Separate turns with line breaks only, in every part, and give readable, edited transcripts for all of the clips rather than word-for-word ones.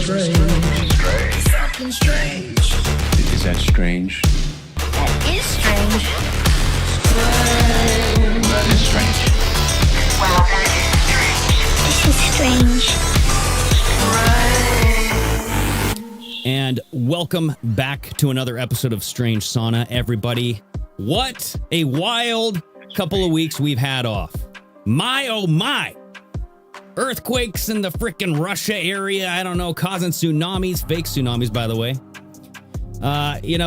strange. Something strange.
Is that strange?
That is strange.
That is strange.
Well, that is strange. This is strange.
And welcome back to another episode of Strange Sauna, everybody. What a wild couple of weeks we've had off. My, oh my. Earthquakes in the frickin' Russia area, I don't know, causing tsunamis, fake tsunamis, by the way.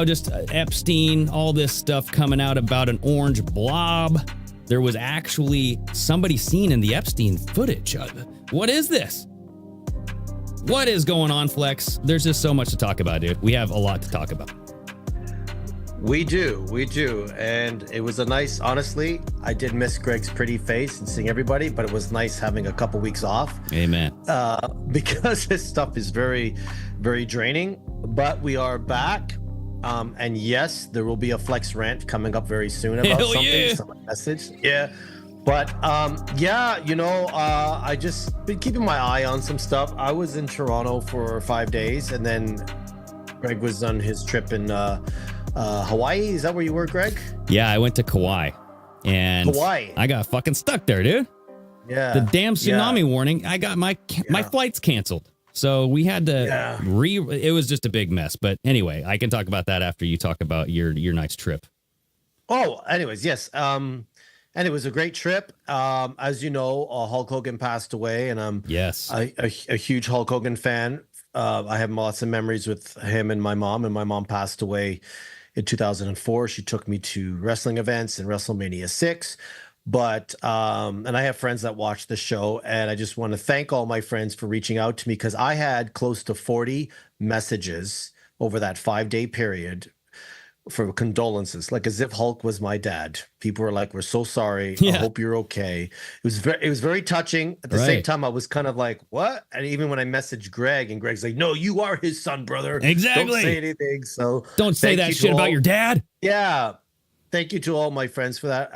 Just Epstein, all this stuff coming out about an orange blob. There was actually somebody seen in the Epstein footage. What is this? What is going on, Flex? There's just so much to talk about, dude. We have a lot to talk about.
We do. And it was a nice, honestly, I did miss Greg's pretty face and seeing everybody, but it was nice having a couple weeks off.
Amen.
Because this stuff is very, very draining, but we are back. And yes, there will be a Flex rant coming up very soon about some message. Yeah. But I just been keeping my eye on some stuff. I was in Toronto for 5 days, and then Greg was on his trip in Hawaii. Is that where you were, Greg?
Yeah, I went to Kauai. And I got fucking stuck there, dude.
Yeah.
The damn tsunami warning. I got my flights canceled. So we had to it was just a big mess. But anyway, I can talk about that after you talk about your nice trip.
Oh, anyways, yes. And it was a great trip. As you know, Hulk Hogan passed away, and I'm a huge Hulk Hogan fan. I have lots of memories with him and my mom passed away in 2004. She took me to wrestling events in WrestleMania 6. But and I have friends that watch the show, and I just want to thank all my friends for reaching out to me, because I had close to 40 messages over that 5-day period for condolences, like as if Hulk was my dad. People were like, "We're so sorry. I hope you're okay." It was very touching. At the same time, I was kind of like, "What?" And even when I messaged Greg, and Greg's like, "No, you are his son, brother.
Exactly.
Don't say anything." So
don't say that shit about your dad.
Yeah. Thank you to all my friends for that.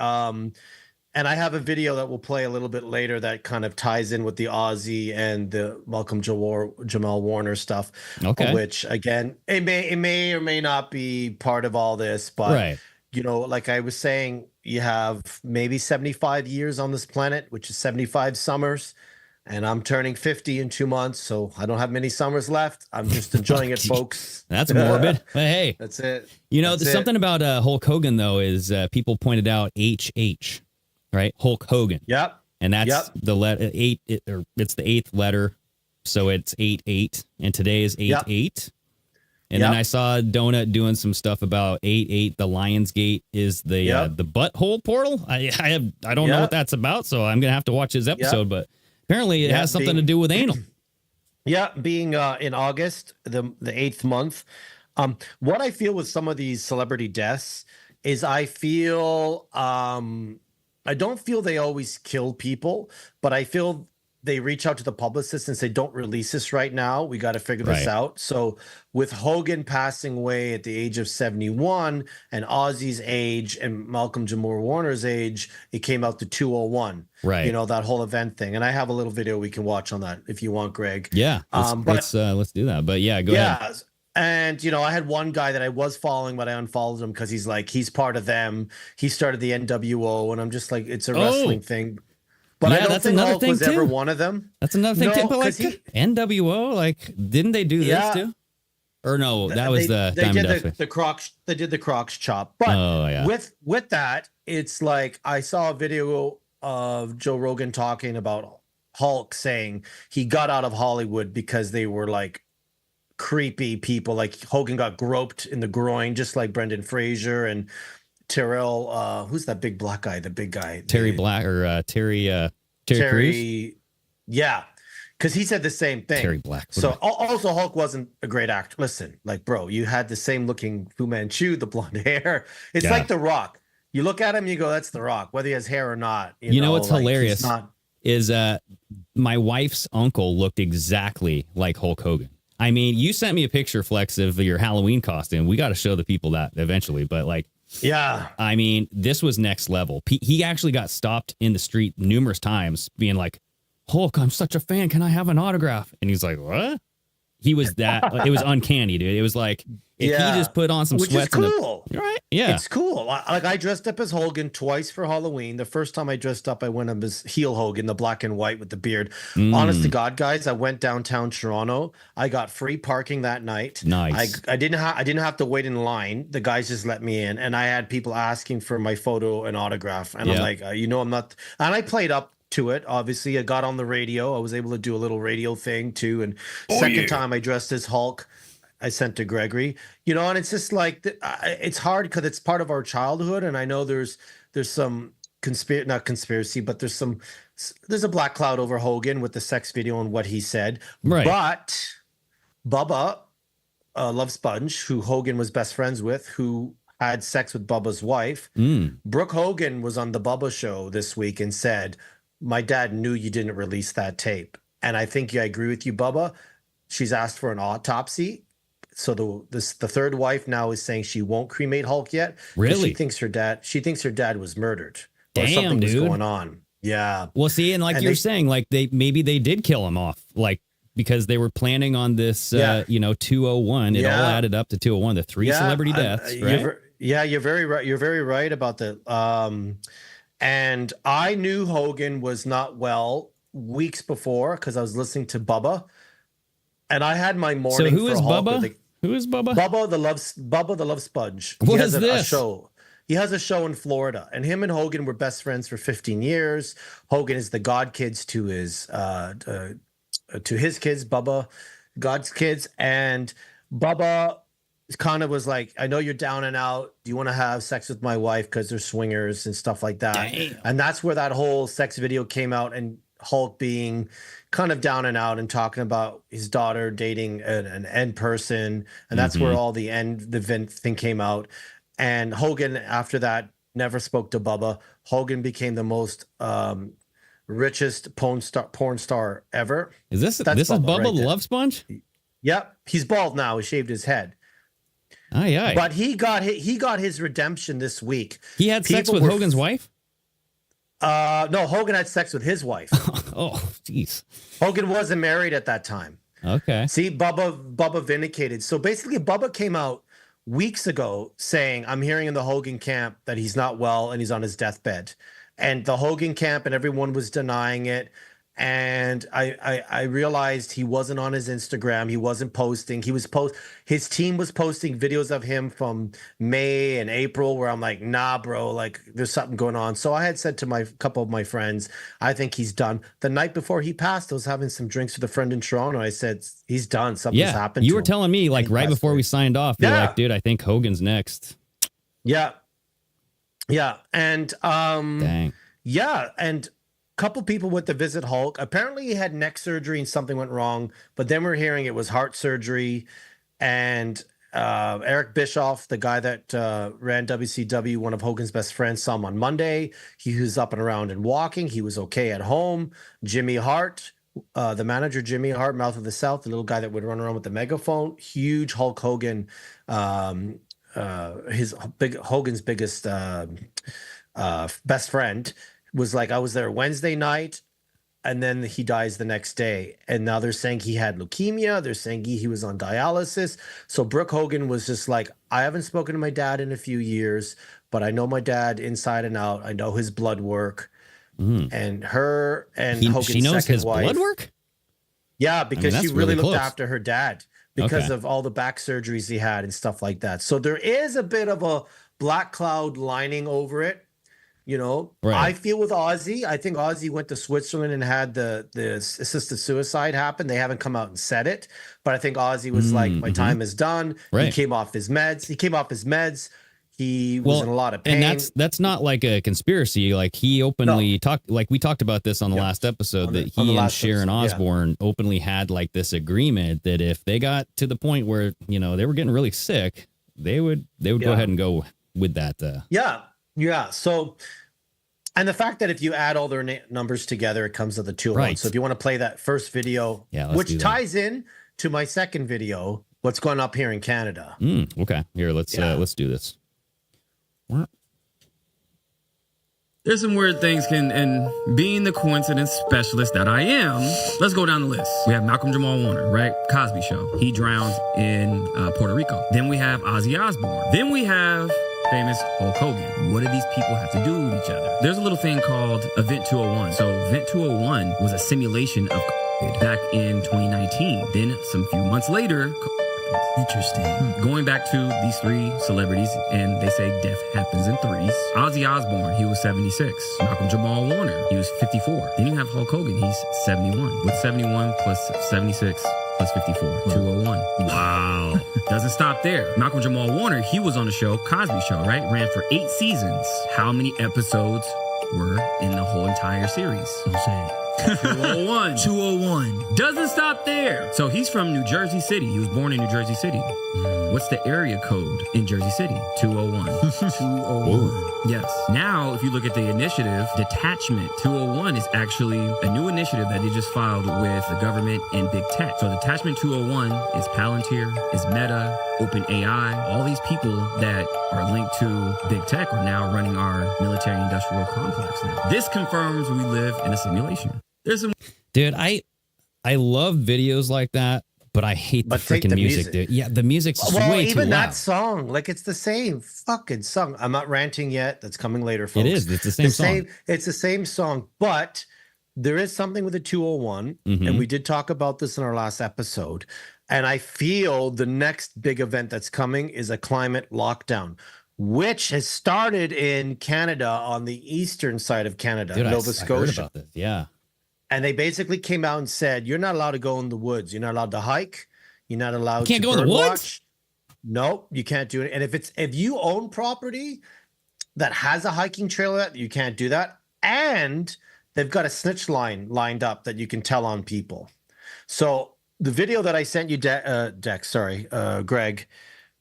And I have a video that we'll play a little bit later that kind of ties in with the Aussie and the Malcolm Jamal Warner stuff.
Okay.
Which, again, it may or may not be part of all this, but like I was saying, you have maybe 75 years on this planet, which is 75 summers. And I'm turning 50 in 2 months, so I don't have many summers left. I'm just enjoying it, folks.
That's morbid. But hey,
that's it.
Something about Hulk Hogan, though, is people pointed out HH. Right, Hulk Hogan.
Yep.
And that's the letter 8. It's the 8th letter, so it's 88. And today is 8-8. And then I saw Donut doing some stuff about 8-8. The Lionsgate is the butthole portal. I don't know what that's about, so I'm gonna have to watch his episode. But apparently, it has something to do with anal.
Yeah, being in August, the 8th month. What I feel with some of these celebrity deaths is I feel. I don't feel they always kill people, but I feel they reach out to the publicist and say, "Don't release this right now. We got to figure this out." So with Hogan passing away at the age of 71 and Ozzy's age and Malcolm Jamal Warner's age, it came out to 201.
Right.
That whole event thing. And I have a little video we can watch on that if you want, Greg.
Yeah. Let's do that. But go ahead.
And, I had one guy that I was following, but I unfollowed him because he's part of them. He started the NWO, and I'm just like, it's a wrestling thing. But I don't think Hulk was ever one of them.
That's another thing too. But NWO, didn't they do this too? Or no, that was the
Crocs. They did the Crocs chop. But with that, it's like I saw a video of Joe Rogan talking about Hulk saying he got out of Hollywood because they were like creepy people. Like Hogan got groped in the groin, just like Brendan Fraser and Terrell. Who's that big black guy? The big guy,
Terry Crews?
Yeah, because he said the same thing.
Terry Black.
So also Hulk wasn't a great actor. Listen, like, bro, you had the same looking Fu Manchu, the blonde hair. It's like The Rock. You look at him, you go, "That's The Rock," whether he has hair or not.
You know what's hilarious is my wife's uncle looked exactly like Hulk Hogan. I mean, you sent me a picture, Flex, of your Halloween costume. We got to show the people that eventually. But I mean, this was next level. He actually got stopped in the street numerous times being like, "Hulk, I'm such a fan. Can I have an autograph?" And he's like, "What?" he was that. It was uncanny, dude. It was like if he just put on some
which
sweats.
Is cool.
Right? Yeah,
it's cool. I dressed up as Hogan twice for Halloween. The first time I dressed up, I went up as heel Hogan, the black and white with the beard. Honest to God, guys, I went downtown Toronto. I got free parking that night.
Nice.
I didn't have to wait in line. The guys just let me in, and I had people asking for my photo and autograph. And I'm like, I'm not. And I played up to it. Obviously, I got on the radio. I was able to do a little radio thing too. And second time I dressed as Hulk, I sent to Gregory, and it's just like, it's hard because it's part of our childhood. And I know there's some not conspiracy, but there's a black cloud over Hogan with the sex video and what he said.
Right.
But Bubba, Love Sponge, who Hogan was best friends with, who had sex with Bubba's wife, Brooke Hogan was on the Bubba show this week and said, my dad knew you didn't release that tape. And I think I agree with you, Bubba. She's asked for an autopsy. So the third wife now is saying she won't cremate Hulk yet.
Really?
She thinks her dad was murdered.
Damn,
or something
dude.
was going on. Yeah.
Well, see, and you're saying, like maybe they did kill him off, like because they were planning on this, 201. It all added up to 201, the three celebrity deaths, right?
You're very right. You're very right about that. And I knew Hogan was not well weeks before because I was listening to Bubba, and I had my morning.
So who is Bubba? Who is Bubba?
Bubba the Love Sponge.
What is this?
A show. He has a show in Florida, and him and Hogan were best friends for 15 years. Hogan is the god kids to his kids, Bubba, God's kids, and Bubba kind of was like, I know you're down and out. Do you want to have sex with my wife because they're swingers and stuff like that?
Damn.
And that's where that whole sex video came out, and Hulk being kind of down and out and talking about his daughter dating an end person, and that's where all the event thing came out. And Hogan, after that, never spoke to Bubba. Hogan became the most richest porn star ever.
Is this Bubba
right
the Love Sponge?
Yep, he's bald now. He shaved his head.
Aye, aye.
But he got his redemption this week.
He had sex with Hogan's wife?
No, Hogan had sex with his wife.
Oh, jeez.
Hogan wasn't married at that time.
Okay.
See, Bubba vindicated. So basically, Bubba came out weeks ago saying, I'm hearing in the Hogan camp that he's not well and he's on his deathbed. And the Hogan camp and everyone was denying it. And I realized he wasn't on his Instagram. He wasn't posting. His team was posting videos of him from May and April where I'm like, nah, bro, like there's something going on. So I had said to my couple of my friends, I think he's done. The night before he passed, I was having some drinks with a friend in Toronto. I said, he's done. Something's happened.
You were telling me like right before we signed off, you're like, dude, I think Hogan's next.
Yeah. Yeah. And
dang.
Yeah. And couple people went to visit Hulk. Apparently he had neck surgery and something went wrong, but then we're hearing it was heart surgery. And Eric Bischoff, the guy that ran WCW, one of Hogan's best friends, saw him on Monday. He was up and around and walking. He was okay at home. Jimmy Hart, the manager, Jimmy Hart, Mouth of the South, the little guy that would run around with the megaphone, huge Hulk Hogan, Hogan's biggest best friend, was like, I was there Wednesday night, and then he dies the next day. And now they're saying he had leukemia. They're saying he was on dialysis. So Brooke Hogan was just like, I haven't spoken to my dad in a few years, but I know my dad inside and out. I know his blood work. And her and Hogan's
she knows
second
his
wife,
blood work?
Yeah, because she really looked
close.
after her dad because of all the back surgeries he had and stuff like that. So there is a bit of a black cloud lining over it. You know, I feel with Ozzy, I think Ozzy went to Switzerland and had the assisted suicide happen. They haven't come out and said it, but I think Ozzy was like, my time is done. He came off his meds. He was in a lot of pain.
And that's not like a conspiracy. Like he openly talked, like we talked about this on the last episode, that he and Sharon Osbourne openly had like this agreement that if they got to the point where, you know, they were getting really sick, they would go ahead and go with that.
Yeah. So, and the fact that if you add all their numbers together, it comes to the 201. So if you want to play that first video, which ties in to my second video, what's going up here in Canada.
Okay. Here, let's do this.
There's some weird things and being the coincidence specialist that I am, let's go down the list. We have Malcolm Jamal Warner, right? Cosby Show. He drowns in Puerto Rico. Then we have Ozzy Osbourne. Then we have famous Hulk Hogan. What do these people have to do with each other? There's a little thing called Event 201. So Event 201 was a simulation of COVID back in 2019. Then some few months later, interesting. Going back to these three celebrities, and they say death happens in threes. Ozzy Osbourne, he was 76. Malcolm Jamal Warner, he was 54. Then you have Hulk Hogan, he's 71. What's 71 plus 76 plus 54? 201. Wow. Doesn't stop there. Malcolm Jamal Warner, he was on the show, Cosby Show, right? Ran for 8 seasons. How many episodes were in the whole entire series? I'm saying 201. 201. Doesn't stop there. So he's from New Jersey City. He was born in New Jersey City. What's the area code in Jersey City? 201. 201. Yes. Now, if you look at the initiative, Detachment 201 is actually a new initiative that they just filed with the government and big tech. So Detachment 201 is Palantir, is Meta, OpenAI. All these people that are linked to big tech are now running our military industrial complex now. This confirms we live in a simulation. There's some
Dude, I love videos like that, but I hate the freaking music, dude. Yeah, the music's way too
even
loud.
that song, like it's the same fucking song. I'm not ranting yet. That's coming later, folks.
It is. It's the same song.
It's the same song, but there is something with the 201, and we did talk about this in our last episode. And I feel the next big event that's coming is a climate lockdown, which has started in Canada on the eastern side of Canada,
Dude,
Nova Scotia.
I heard about this. Yeah.
And they basically came out and said, you're not allowed to go in the woods. You're not allowed to hike. You're not allowed to
can't go in the woods?
watch. Nope, you can't do it. And if you own property that has a hiking trail, you can't do that. And they've got a snitch line lined up that you can tell on people. So the video that I sent you, Greg,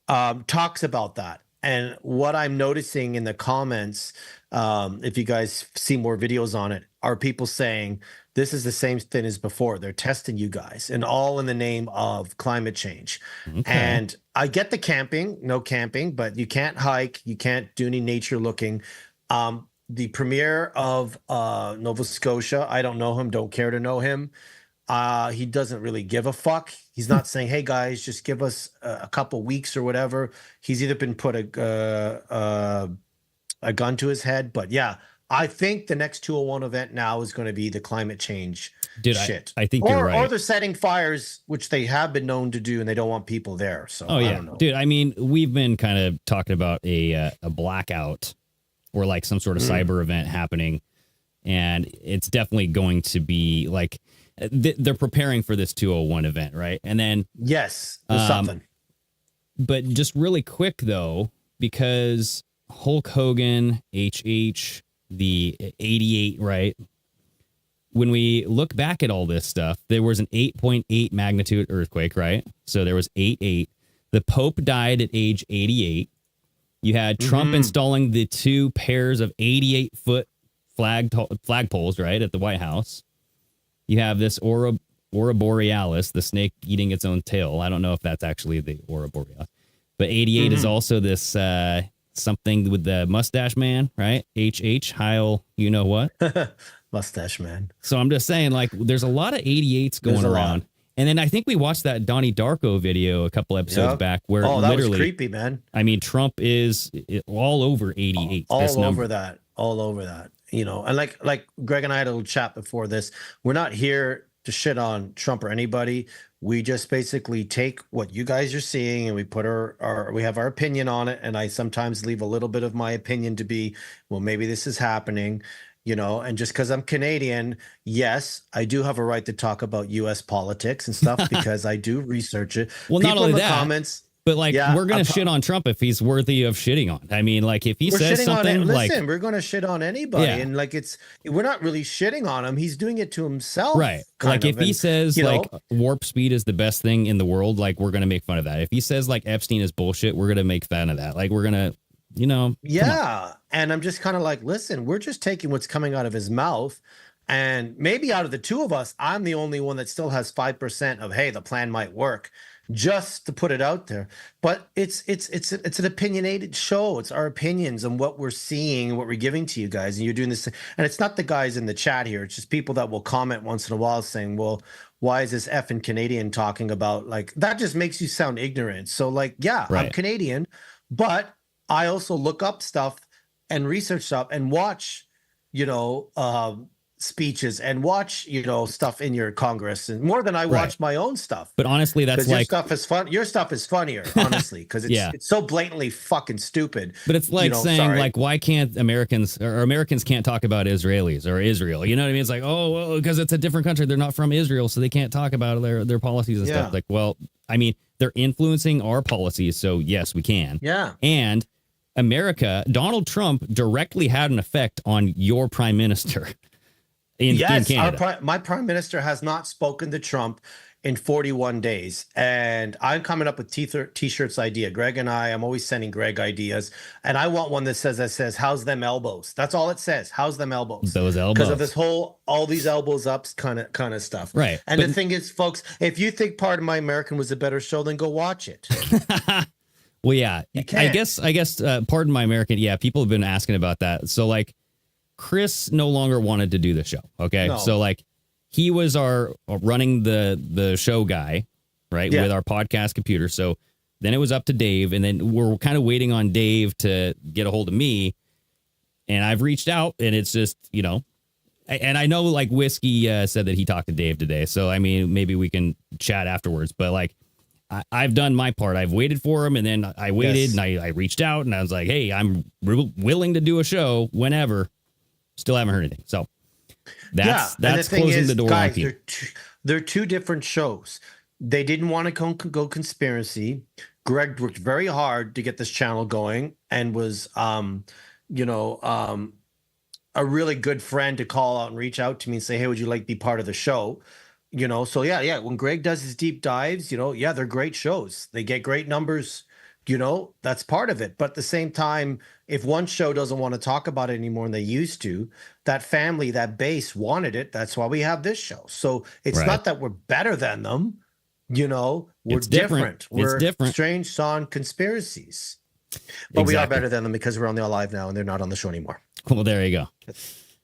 talks about that. And what I'm noticing in the comments, if you guys see more videos on it, are people saying this is the same thing as before. They're testing you guys, and all in the name of climate change. Okay. And I get the camping, no camping, but you can't hike, you can't do any nature looking. The premier of Nova Scotia, I don't know him, don't care to know him. He doesn't really give a fuck. He's not saying, hey guys, just give us a couple weeks or whatever. He's either been put a gun to his head, but yeah, I think the next 201 event now is going to be the climate change shit.
I think you're right.
Or they're setting fires, which they have been known to do, and they don't want people there. So I don't know.
Dude, I mean, we've been kind of talking about a blackout or like some sort of cyber event happening, and it's definitely going to be like they're preparing for this 201 event, right? And then
yes, there's something.
But just really quick though, because Hulk Hogan, HH, the 88, right? When we look back at all this stuff, there was an 8.8 magnitude earthquake, right? So there was 8.8. The Pope died at age 88. You had Trump installing the 2 pairs of 88-foot flagpoles, right, at the White House. You have this Aurora Borealis, the snake eating its own tail. I don't know if that's actually the Aurora Borealis. But 88 is also this something with the mustache man, right? HH, Heil, you know what?
Mustache man.
So I'm just saying, like, there's a lot of 88s going around. And then I think we watched that Donnie Darko video a couple episodes back where
that
literally,
was creepy, man.
I mean, Trump is all over 88.
All over that. You know, and like Greg and I had a little chat before this. We're not here to shit on Trump or anybody. We just basically take what you guys are seeing and we put we have our opinion on it. And I sometimes leave a little bit of my opinion to be, well, maybe this is happening, you know, and just because I'm Canadian, yes, I do have a right to talk about US politics and stuff because I do research it.
Well,
people
not only
in the
that,
comments,
but like, we're going to shit on Trump if he's worthy of shitting on. I mean, like if he says something
listen, we're going to shit on anybody. Yeah. And like, we're not really shitting on him. He's doing it to himself.
Right. Like if he says like warp speed is the best thing in the world, like we're going to make fun of that. If he says like Epstein is bullshit, we're going to make fun of that. Like we're going to, you know.
Yeah. And I'm just kind of like, listen, we're just taking what's coming out of his mouth. And maybe out of the two of us, I'm the only one that still has 5% of, hey, the plan might work. just to put it out there. But it's an opinionated show. It's our opinions on what we're seeing, what we're giving to you guys, and you're doing this. And it's not the guys in the chat here. It's just people that will comment once in a while saying, "Well, why is this effing Canadian talking about like that?" Just makes you sound ignorant. So like, yeah,
Right.
I'm Canadian, but I also look up stuff and research stuff and watch, speeches and watch, stuff in your Congress, and more than I watch my own stuff.
But honestly, that's
your
like
stuff is fun. Your stuff is funnier, honestly, because it's
Yeah.
it's so blatantly fucking stupid.
But it's like saying,
sorry.
like, why can't Americans can't talk about Israelis or Israel? You know what I mean? It's like, oh, well, because it's a different country. They're not from Israel, so they can't talk about their policies and stuff. Like, well, I mean, they're influencing our policies, so yes, we can.
Yeah.
And America, Donald Trump directly had an effect on your prime minister in Canada.
My prime minister has not spoken to Trump in 41 days. And I'm coming up with t-shirts idea. Greg and I'm always sending Greg ideas. And I want one that says, how's them elbows? That's all it says. How's them elbows?
Those elbows.
Because of this all these elbows ups kind of stuff.
Right.
And the thing is, folks, if you think Pardon My American was a better show, then go watch it.
Well, yeah, I guess, Pardon My American. Yeah, people have been asking about that. So like, Chris no longer wanted to do the show. Okay.
No.
So like, he was our running the show guy, right?
Yeah.
With our podcast computer. So then it was up to Dave, and then we're kind of waiting on Dave to get a hold of me. And I've reached out, and it's just, and I know like Whiskey said that he talked to Dave today. So, I mean, maybe we can chat afterwards, but like, I've done my part. I've waited for him, and then I waited, and I reached out, and I was like, hey, I'm willing to do a show whenever. Still haven't heard anything. So that's closing the door on people.
They're two different shows. They didn't want to go conspiracy. Greg worked very hard to get this channel going and was, a really good friend to call out and reach out to me and say, hey, would you like to be part of the show? So yeah. When Greg does his deep dives, they're great shows. They get great numbers. That's part of it. But at the same time, if one show doesn't want to talk about it anymore than they used to, that family, that base wanted it. That's why we have this show. So it's not that we're better than them. We're
It's different.
We're
it's different.
Strange Sauna Conspiracies. But we are better than them because we're on the live now and they're not on the show anymore.
Well, there you go.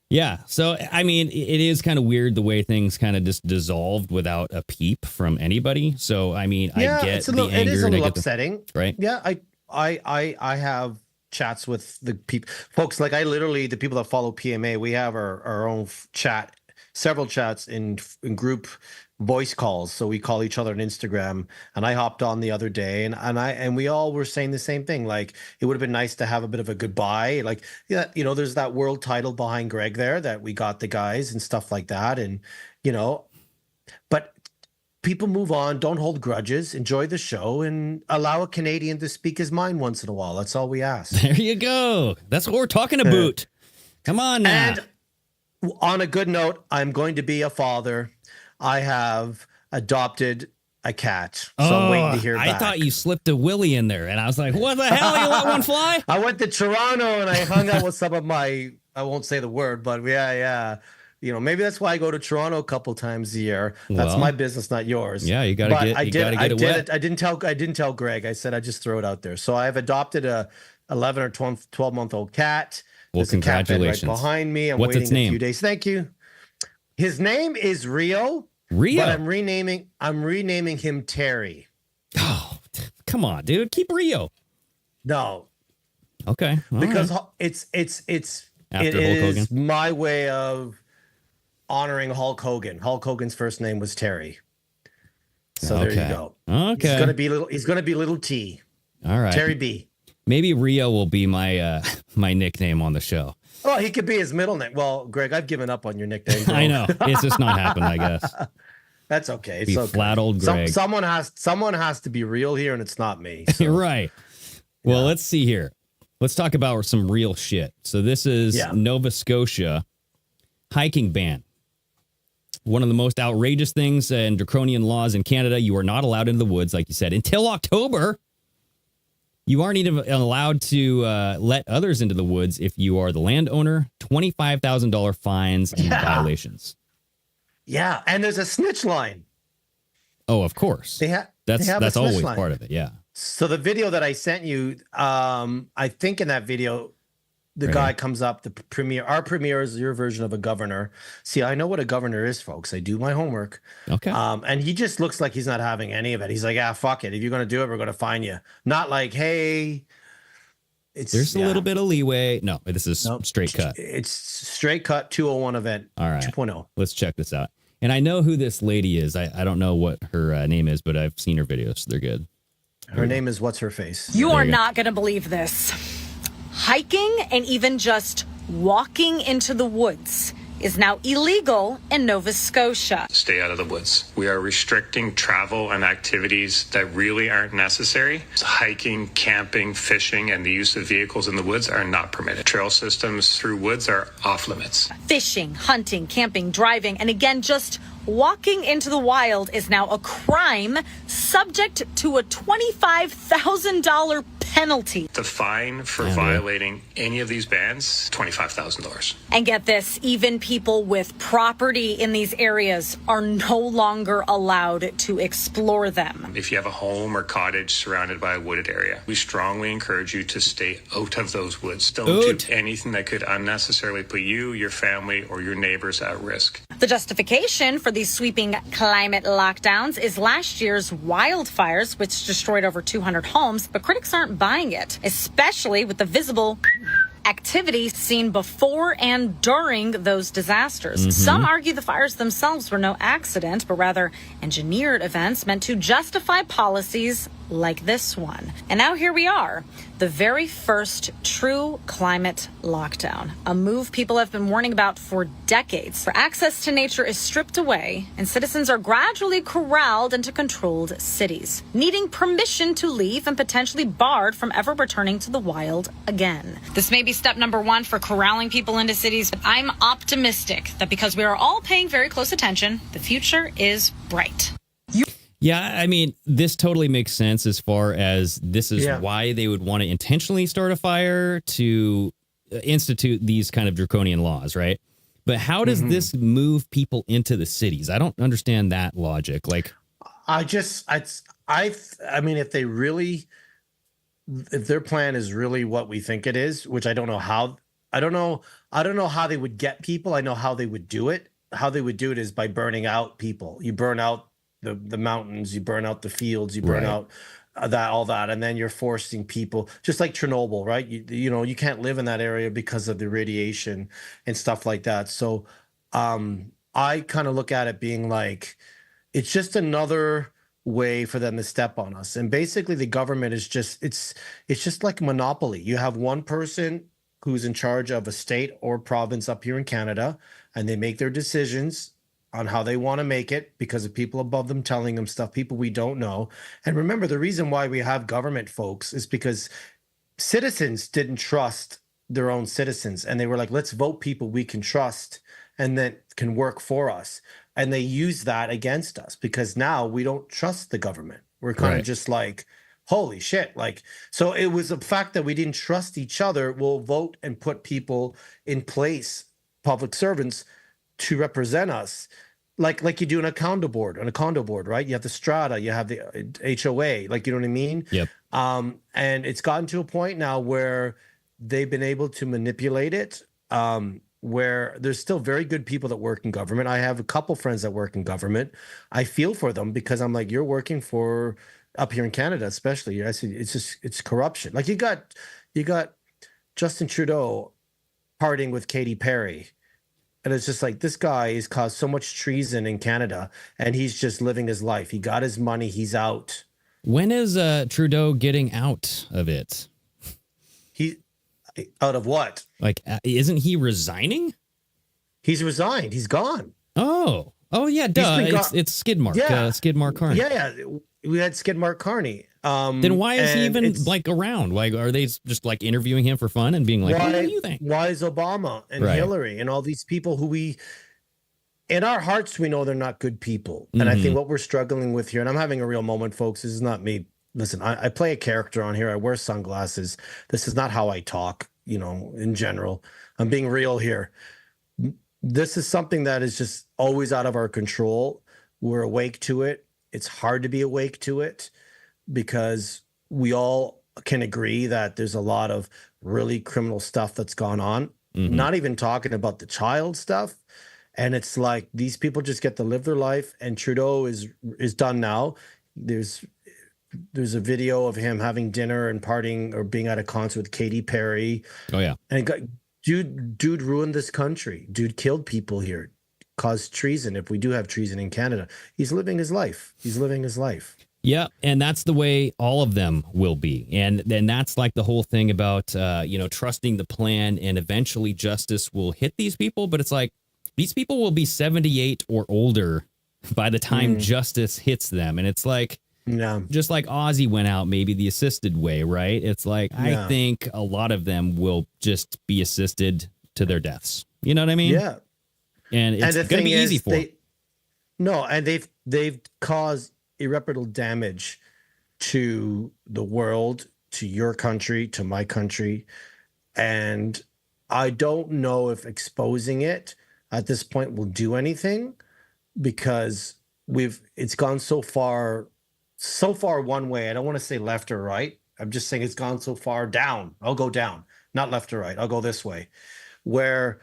Yeah. So, I mean, it is kind of weird the way things kind of just dissolved without a peep from anybody. So, I mean, I get the anger.
It is a little upsetting.
Right.
Yeah. I have chats with the people, folks, like the people that follow PMA, we have our own chat, several chats in group voice calls. So we call each other on Instagram, and I hopped on the other day and we all were saying the same thing. Like, it would have been nice to have a bit of a goodbye. Like, yeah, there's that world title behind Greg there that we got the guys and stuff like that. And, but people move on, don't hold grudges, enjoy the show, and allow a Canadian to speak his mind once in a while. That's all we ask.
There you go. That's what we're talking about. Come on now.
And on a good note, I'm going to be a father. I have adopted a cat, so I'm waiting to hear back.
I thought you slipped a Willie in there, and I was like, what the hell? You let one fly?
I went to Toronto, and I hung out with some of I won't say the word, but yeah. Maybe that's why I go to Toronto a couple times a year. That's my business, not yours.
Yeah, you got to get it wet.
I didn't tell Greg. I said I just throw it out there. So I've adopted a 11 or 12-month-old cat.
Well,
There's
congratulations.
A cat bed right behind me. I'm
What's
waiting
its name?
a few days. Thank you. His name is Rio.
Rio.
But I'm renaming him Terry.
Oh, come on, dude. Keep Rio.
No.
Okay.
Because
right.
it
After Hulk
is
Hogan?
my way of honoring Hulk Hogan. Hulk Hogan's first name was Terry. So there you go.
Okay.
He's gonna be little T.
All right.
Terry B.
Maybe Rio will be my my nickname on the show.
Oh, he could be his middle name. Well, Greg, I've given up on your nickname.
I know. It's just not happened, I guess.
That's okay. It's
be
okay.
Flat old Greg.
Someone has to be real here, and it's not me. So.
You're right. Well, let's see here. Let's talk about some real shit. So this is Nova Scotia hiking ban. One of the most outrageous things and draconian laws in Canada. You are not allowed into the woods, like you said, until October. You aren't even allowed to let others into the woods if you are the landowner. $25,000 fines and violations.
Yeah, and there's a snitch line.
Oh, of course. That's always part of it. Yeah.
So the video that I sent you, I think in that video, the guy comes up, the premier, our premier is your version of a governor. See, I know what a governor is, folks. I do my homework.
Okay.
And he just looks like he's not having any of it. He's like, fuck it. If you're going to do it, we're going to fine you. Not like, hey,
there's a little bit of leeway. No, this is straight cut.
It's straight cut 201 event.
All right.
2.0.
Let's check this out. And I know who this lady is. I don't know what her name is, but I've seen her videos. They're good.
Her name is What's Her Face.
You are not going to believe this. Hiking and even just walking into the woods is now illegal in Nova Scotia.
Stay out of the woods. We are restricting travel and activities that really aren't necessary. Hiking, camping, fishing, and the use of vehicles in the woods are not permitted. Trail systems through woods are off limits.
Fishing, hunting, camping, driving, and again, just walking into the wild is now a crime, subject to a $25,000 penalty.
The fine for violating any of these bans, $25,000.
And get this, even people with property in these areas are no longer allowed to explore them.
If you have a home or cottage surrounded by a wooded area, we strongly encourage you to stay out of those woods. Don't do anything that could unnecessarily put you, your family, or your neighbors at risk.
The justification for these sweeping climate lockdowns is last year's wildfires, which destroyed over 200 homes, but critics aren't buying it, especially with the visible activity seen before and during those disasters. Some argue the fires themselves were no accident, but rather engineered events meant to justify policies like this one. And now here we are, the very first true climate lockdown, a move people have been warning about for decades. Where access to nature is stripped away and citizens are gradually corralled into controlled cities, needing permission to leave and potentially barred from ever returning to the wild again. This may be step number one for corralling people into cities, but I'm optimistic that because we are all paying very close attention, the future is bright.
Yeah, I mean, this totally makes sense as far as this is why they would want to intentionally start a fire to institute these kind of draconian laws, right? But how does this move people into the cities? I don't understand that logic. Like,
I mean, if their plan is really what we think it is, which I don't know how they would get people. I know how they would do it. How they would do it is by burning out people. You burn out the mountains, you burn out the fields, you burn out all that, and then you're forcing people, just like Chernobyl, right? You know, you can't live in that area because of the radiation and stuff like that. So I kind of look at it being like, it's just another way for them to step on us. And basically the government is just, it's just like a monopoly. You have one person who's in charge of a state or province up here in Canada, and they make their decisions on how they want to make it because of people above them telling them stuff, people we don't know. And remember, the reason why we have government, folks, is because citizens didn't trust their own citizens. And they were like, let's vote people we can trust and that can work for us. And they use that against us because now we don't trust the government. We're kind of just like, holy shit. Like, so it was the fact that we didn't trust each other. We'll vote and put people in place, public servants, to represent us, like you do on a condo board, right? You have the strata, you have the HOA, like, you know what I mean?
Yep.
And it's gotten to a point now where they've been able to manipulate it, where there's still very good people that work in government. I have a couple friends that work in government. I feel for them because I'm like, you're working for, up here in Canada especially, I see it's corruption. Like you got Justin Trudeau partying with Katy Perry. And it's just like, this guy has caused so much treason in Canada, and he's just living his life. He got his money. He's out.
When is Trudeau getting out of it?
He out of what?
Like, isn't he resigning?
He's resigned. He's gone.
Oh yeah, duh. It's Skidmark.
Yeah.
Skidmark Carney.
Yeah. We had Skidmark Carney.
Then why is he even like around? Like, are they just like interviewing him for fun and being like, what do you think?
Why is Obama and Hillary and all these people who we, in our hearts, we know they're not good people. And I think what we're struggling with here, and I'm having a real moment, folks, this is not me. Listen, I play a character on here. I wear sunglasses. This is not how I talk, you know, in general. I'm being real here. This is something that is just always out of our control. We're awake to it. it's hard to be awake to it because we all can agree that there's a lot of really criminal stuff that's gone on. Not even talking about the child stuff. And it's like these people just get to live their life, and Trudeau is done now. There's a video of him having dinner and partying or being at a concert with Katy Perry.
Oh yeah.
And it got, dude ruined this country. Dude killed people here, caused treason. If we do have treason in Canada, he's living his life. He's living his life.
Yeah, and that's the way all of them will be. And then that's like the whole thing about, trusting the plan, and eventually justice will hit these people. But it's like these people will be 78 or older by the time justice hits them. And it's like, just like Ozzy went out maybe the assisted way, right? It's like, I think a lot of them will just be assisted to their deaths. You know what I mean?
Yeah.
And it's going to be easy for them.
No, and they've caused irreparable damage to the world, to your country, to my country. And I don't know if exposing it at this point will do anything, because it's gone so far one way. I don't want to say left or right. I'm just saying it's gone so far down. I'll go down, not left or right. I'll go this way, where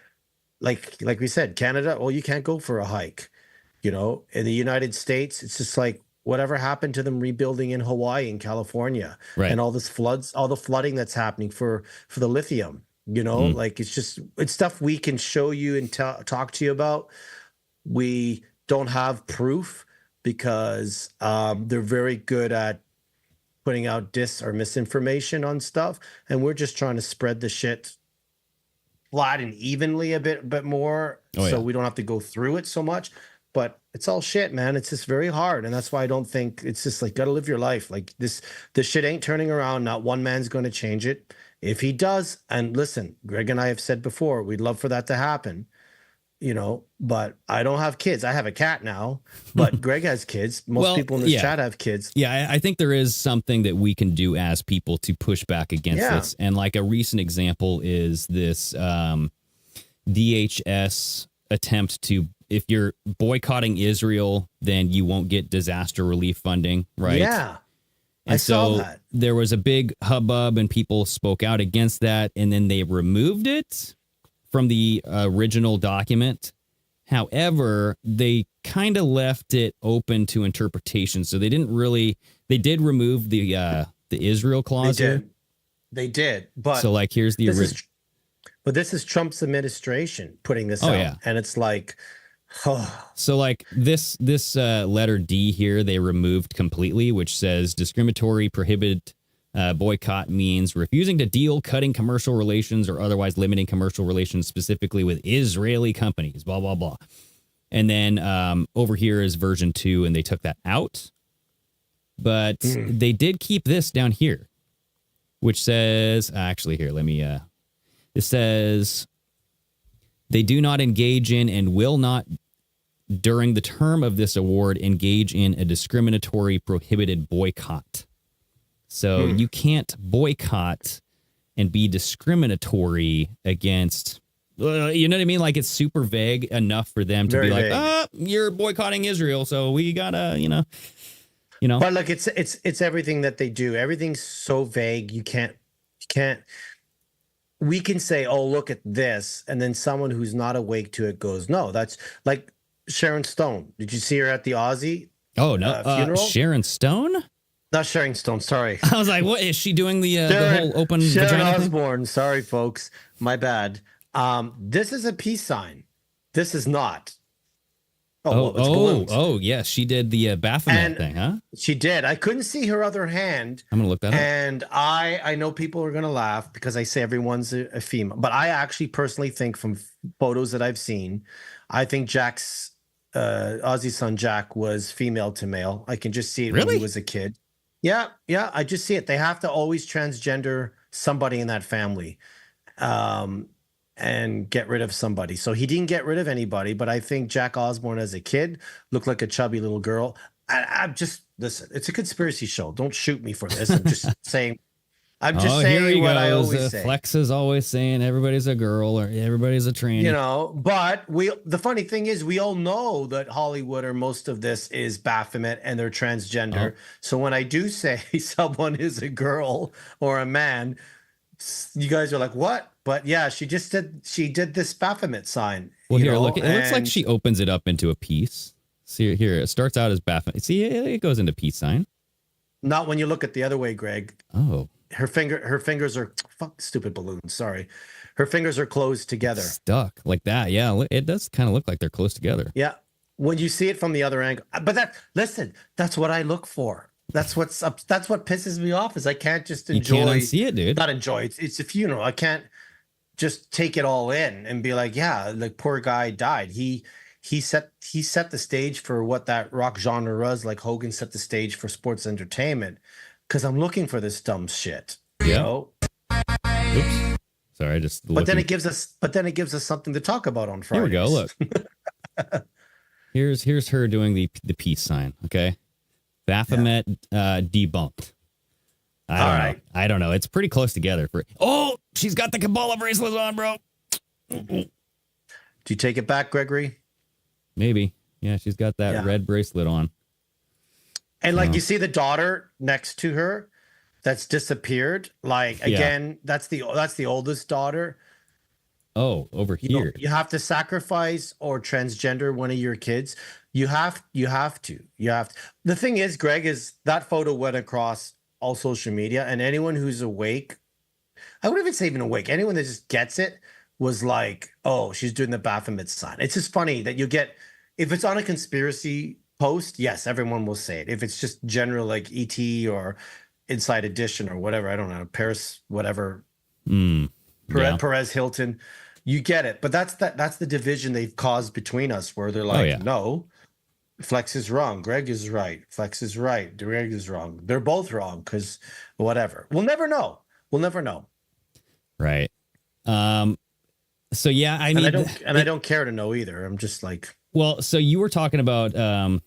like we said, Canada, well, you can't go for a hike. In the United States, it's just like, whatever happened to them rebuilding in Hawaii and California,
right,
and all the flooding that's happening for the lithium, like it's stuff we can show you and talk to you about. We don't have proof because they're very good at putting out dis or misinformation on stuff. And we're just trying to spread the shit flat and evenly a bit more. So we don't have to go through it so much. But it's all shit, man. It's just very hard. And that's why I don't think, it's just like, got to live your life. Like this shit ain't turning around. Not one man's going to change it. If he does, and listen, Greg and I have said before, we'd love for that to happen, but I don't have kids. I have a cat now, but Greg has kids. Most people in this chat have kids.
Yeah, I think there is something that we can do as people to push back against this. And like a recent example is this DHS attempt to, if you're boycotting Israel, then you won't get disaster relief funding, right?
Yeah.
And
I saw that.
There was a big hubbub and people spoke out against that, and then they removed it from the original document. However, they kind of left it open to interpretation. So they did remove the Israel clause.
They did. But
so like, here's the original.
But this is Trump's administration putting this out.
Yeah.
And it's like,
So like this letter D here, they removed completely, which says discriminatory, prohibited, boycott means refusing to deal, cutting commercial relations, or otherwise limiting commercial relations specifically with Israeli companies, blah, blah, blah. And then over here is version 2, and they took that out. But they did keep this down here, which says, actually here, let me, it says, they do not engage in and will not, during the term of this award, engage in a discriminatory prohibited boycott. So you can't boycott and be discriminatory against, you know what I mean? Like, it's super vague enough for them to be like, you're boycotting Israel, so we gotta, you know.
But look, it's everything that they do. Everything's so vague. You can't. We can say, oh, look at this. And then someone who's not awake to it goes, no, that's like Sharon Stone. Did you see her at the Aussie?
Oh, no.
Funeral?
Sharon Stone?
Not Sharon Stone. Sorry.
I was like, what is she doing? The whole open
Sharon
vagina
Osbourne. Sorry, folks. My bad. This is a peace sign. This is not.
Yes. She did the Baphomet thing, huh?
She did. I couldn't see her other hand.
I'm going to look that up.
And I know people are going to laugh because I say everyone's a female. But I actually personally think from photos that I've seen, I think Jack's, Ozzy's son Jack was female to male. I can just see it when he was a kid. Yeah. I just see it. They have to always transgender somebody in that family. And get rid of somebody. So he didn't get rid of anybody, but I think Jack Osbourne as a kid looked like a chubby little girl. I'm just, listen, it's a conspiracy show. Don't shoot me for this. I'm just saying I'm just saying what I always say.
Flex is always saying everybody's a girl or everybody's a tranny.
You know, but the funny thing is we all know that Hollywood or most of this is Baphomet and they're transgender. So when I do say someone is a girl or a man, you guys are like, what? But yeah, she did this Baphomet sign.
Well, here, look, it looks like she opens it up into a piece. See here, it starts out as Baphomet. See, it goes into peace sign.
Not when you look at the other way, Greg.
Oh.
Her fingers are stupid balloons. Sorry, her fingers are closed together,
stuck like that. Yeah, it does kind of look like they're close together.
Yeah, when you see it from the other angle. But that's what I look for. That's what pisses me off is I can't just enjoy.
You can't unsee it, dude.
Not enjoy it. It's a funeral. I can't just take it all in and be like, yeah, like poor guy died. He set the stage for what that rock genre was. Like Hogan set the stage for sports entertainment. Because I'm looking for this dumb shit. You know?
Oops. Sorry, I just.
But then it gives us something to talk about on Friday.
Here we go. Look. here's her doing the peace sign. Okay, Baphomet debunked. I don't know. It's pretty close together. She's got the Kabbalah bracelets on, bro.
Do you take it back, Gregory?
Maybe. Yeah, she's got that red bracelet on.
And like you see the daughter next to her that's disappeared. Like again, that's the oldest daughter.
Oh, over here.
You have to sacrifice or transgender one of your kids. You have to. The thing is, Greg, is that photo went across all social media, and anyone who's awake, I wouldn't even say even awake, anyone that just gets it was like, oh, she's doing the Baphomet sign. It's just funny that you get, if it's on a conspiracy post, yes, everyone will say it. If it's just general like ET or Inside Edition or whatever, I don't know, Paris, whatever, Perez Hilton, you get it. But that's the division they've caused between us, where they're like, no, Flex is wrong, Greg is right, Flex is right, Greg is wrong. They're both wrong because whatever. We'll never know. Right.
So yeah, I mean,
I don't care to know either. I'm just like,
well, so you were talking about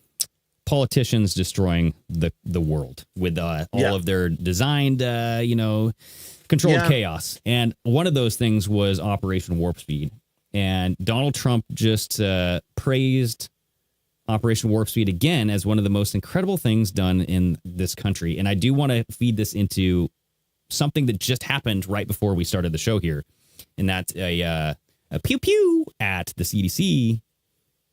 politicians destroying the world with all of their designed, controlled chaos. And one of those things was Operation Warp Speed. And Donald Trump just praised Operation Warp Speed again as one of the most incredible things done in this country. And I do want to feed this into something that just happened right before we started the show here. And that's a pew pew at the CDC.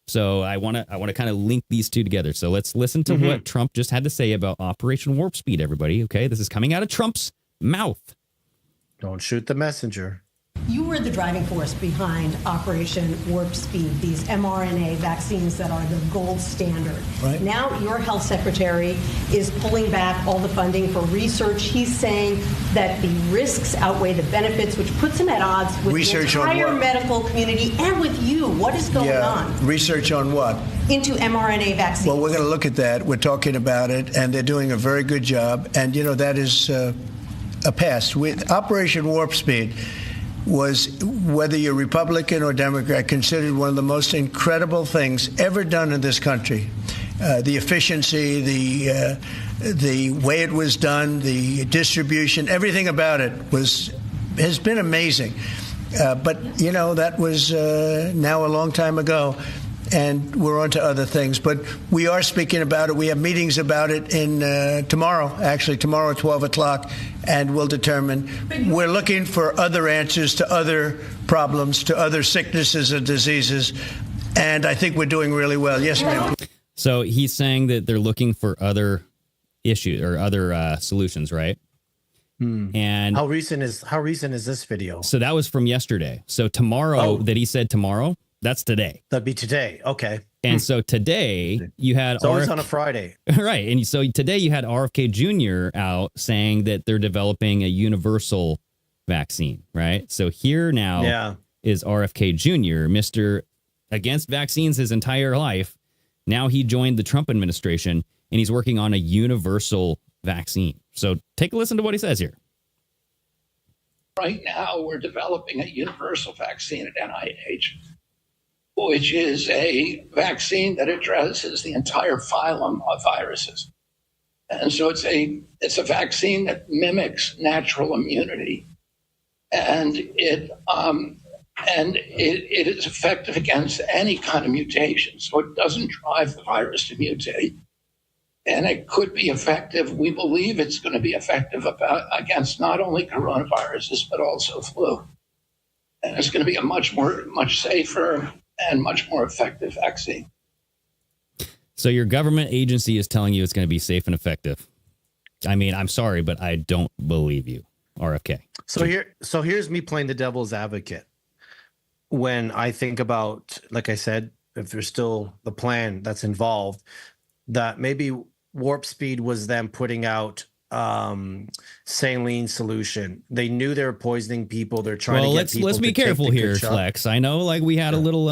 So I want to kind of link these two together. So let's listen to what Trump just had to say about Operation Warp Speed, everybody. Okay, this is coming out of Trump's mouth.
Don't shoot the messenger.
You were the driving force behind Operation Warp Speed, these mRNA vaccines that are the gold standard.
Right.
Now your health secretary is pulling back all the funding for research. He's saying that the risks outweigh the benefits, which puts him at odds with
Research
the entire
on what?
medical community and with you. What is going on?
Research on what?
Into mRNA vaccines.
Well, we're going to look at that. We're talking about it, and they're doing a very good job. And, that is a pass. With Operation Warp Speed was, whether you're Republican or Democrat, considered one of the most incredible things ever done in this country. The efficiency, the way it was done, the distribution, everything about it has been amazing. But, that was now a long time ago. And we're on to other things. But we are speaking about it. We have meetings about it tomorrow at 12 o'clock, and we'll determine. We're looking for other answers to other problems, to other sicknesses and diseases, and I think we're doing really well. Yes, ma'am.
So he's saying that they're looking for other issues or other solutions, right? And
how recent is this video?
So that was from yesterday. So tomorrow, that he said tomorrow, that's today.
That'd be today. Okay.
And so today you had
it's always on a Friday.
Right. And so today you had RFK Jr. out saying that they're developing a universal vaccine, right? So here now is RFK Jr., Mr. against vaccines his entire life. Now he joined the Trump administration and he's working on a universal vaccine. So take a listen to what he says here.
Right now, we're developing a universal vaccine at NIH, which is a vaccine that addresses the entire phylum of viruses. And so it's a vaccine that mimics natural immunity, and it is effective against any kind of mutation. So it doesn't drive the virus to mutate, and it could be effective. We believe it's going to be effective against not only coronaviruses but also flu, and it's going to be a much safer and much more effective vaccine.
So your government agency is telling you it's going to be safe and effective. I mean, I'm sorry, but I don't believe you, RFK.
So here's me playing the devil's advocate. When I think about, like I said, if there's still the plan that's involved, that maybe warp speed was them putting out saline solution. They knew they were poisoning people. They're trying to get people.
Let's be careful here, Flex. I know, like we had a little,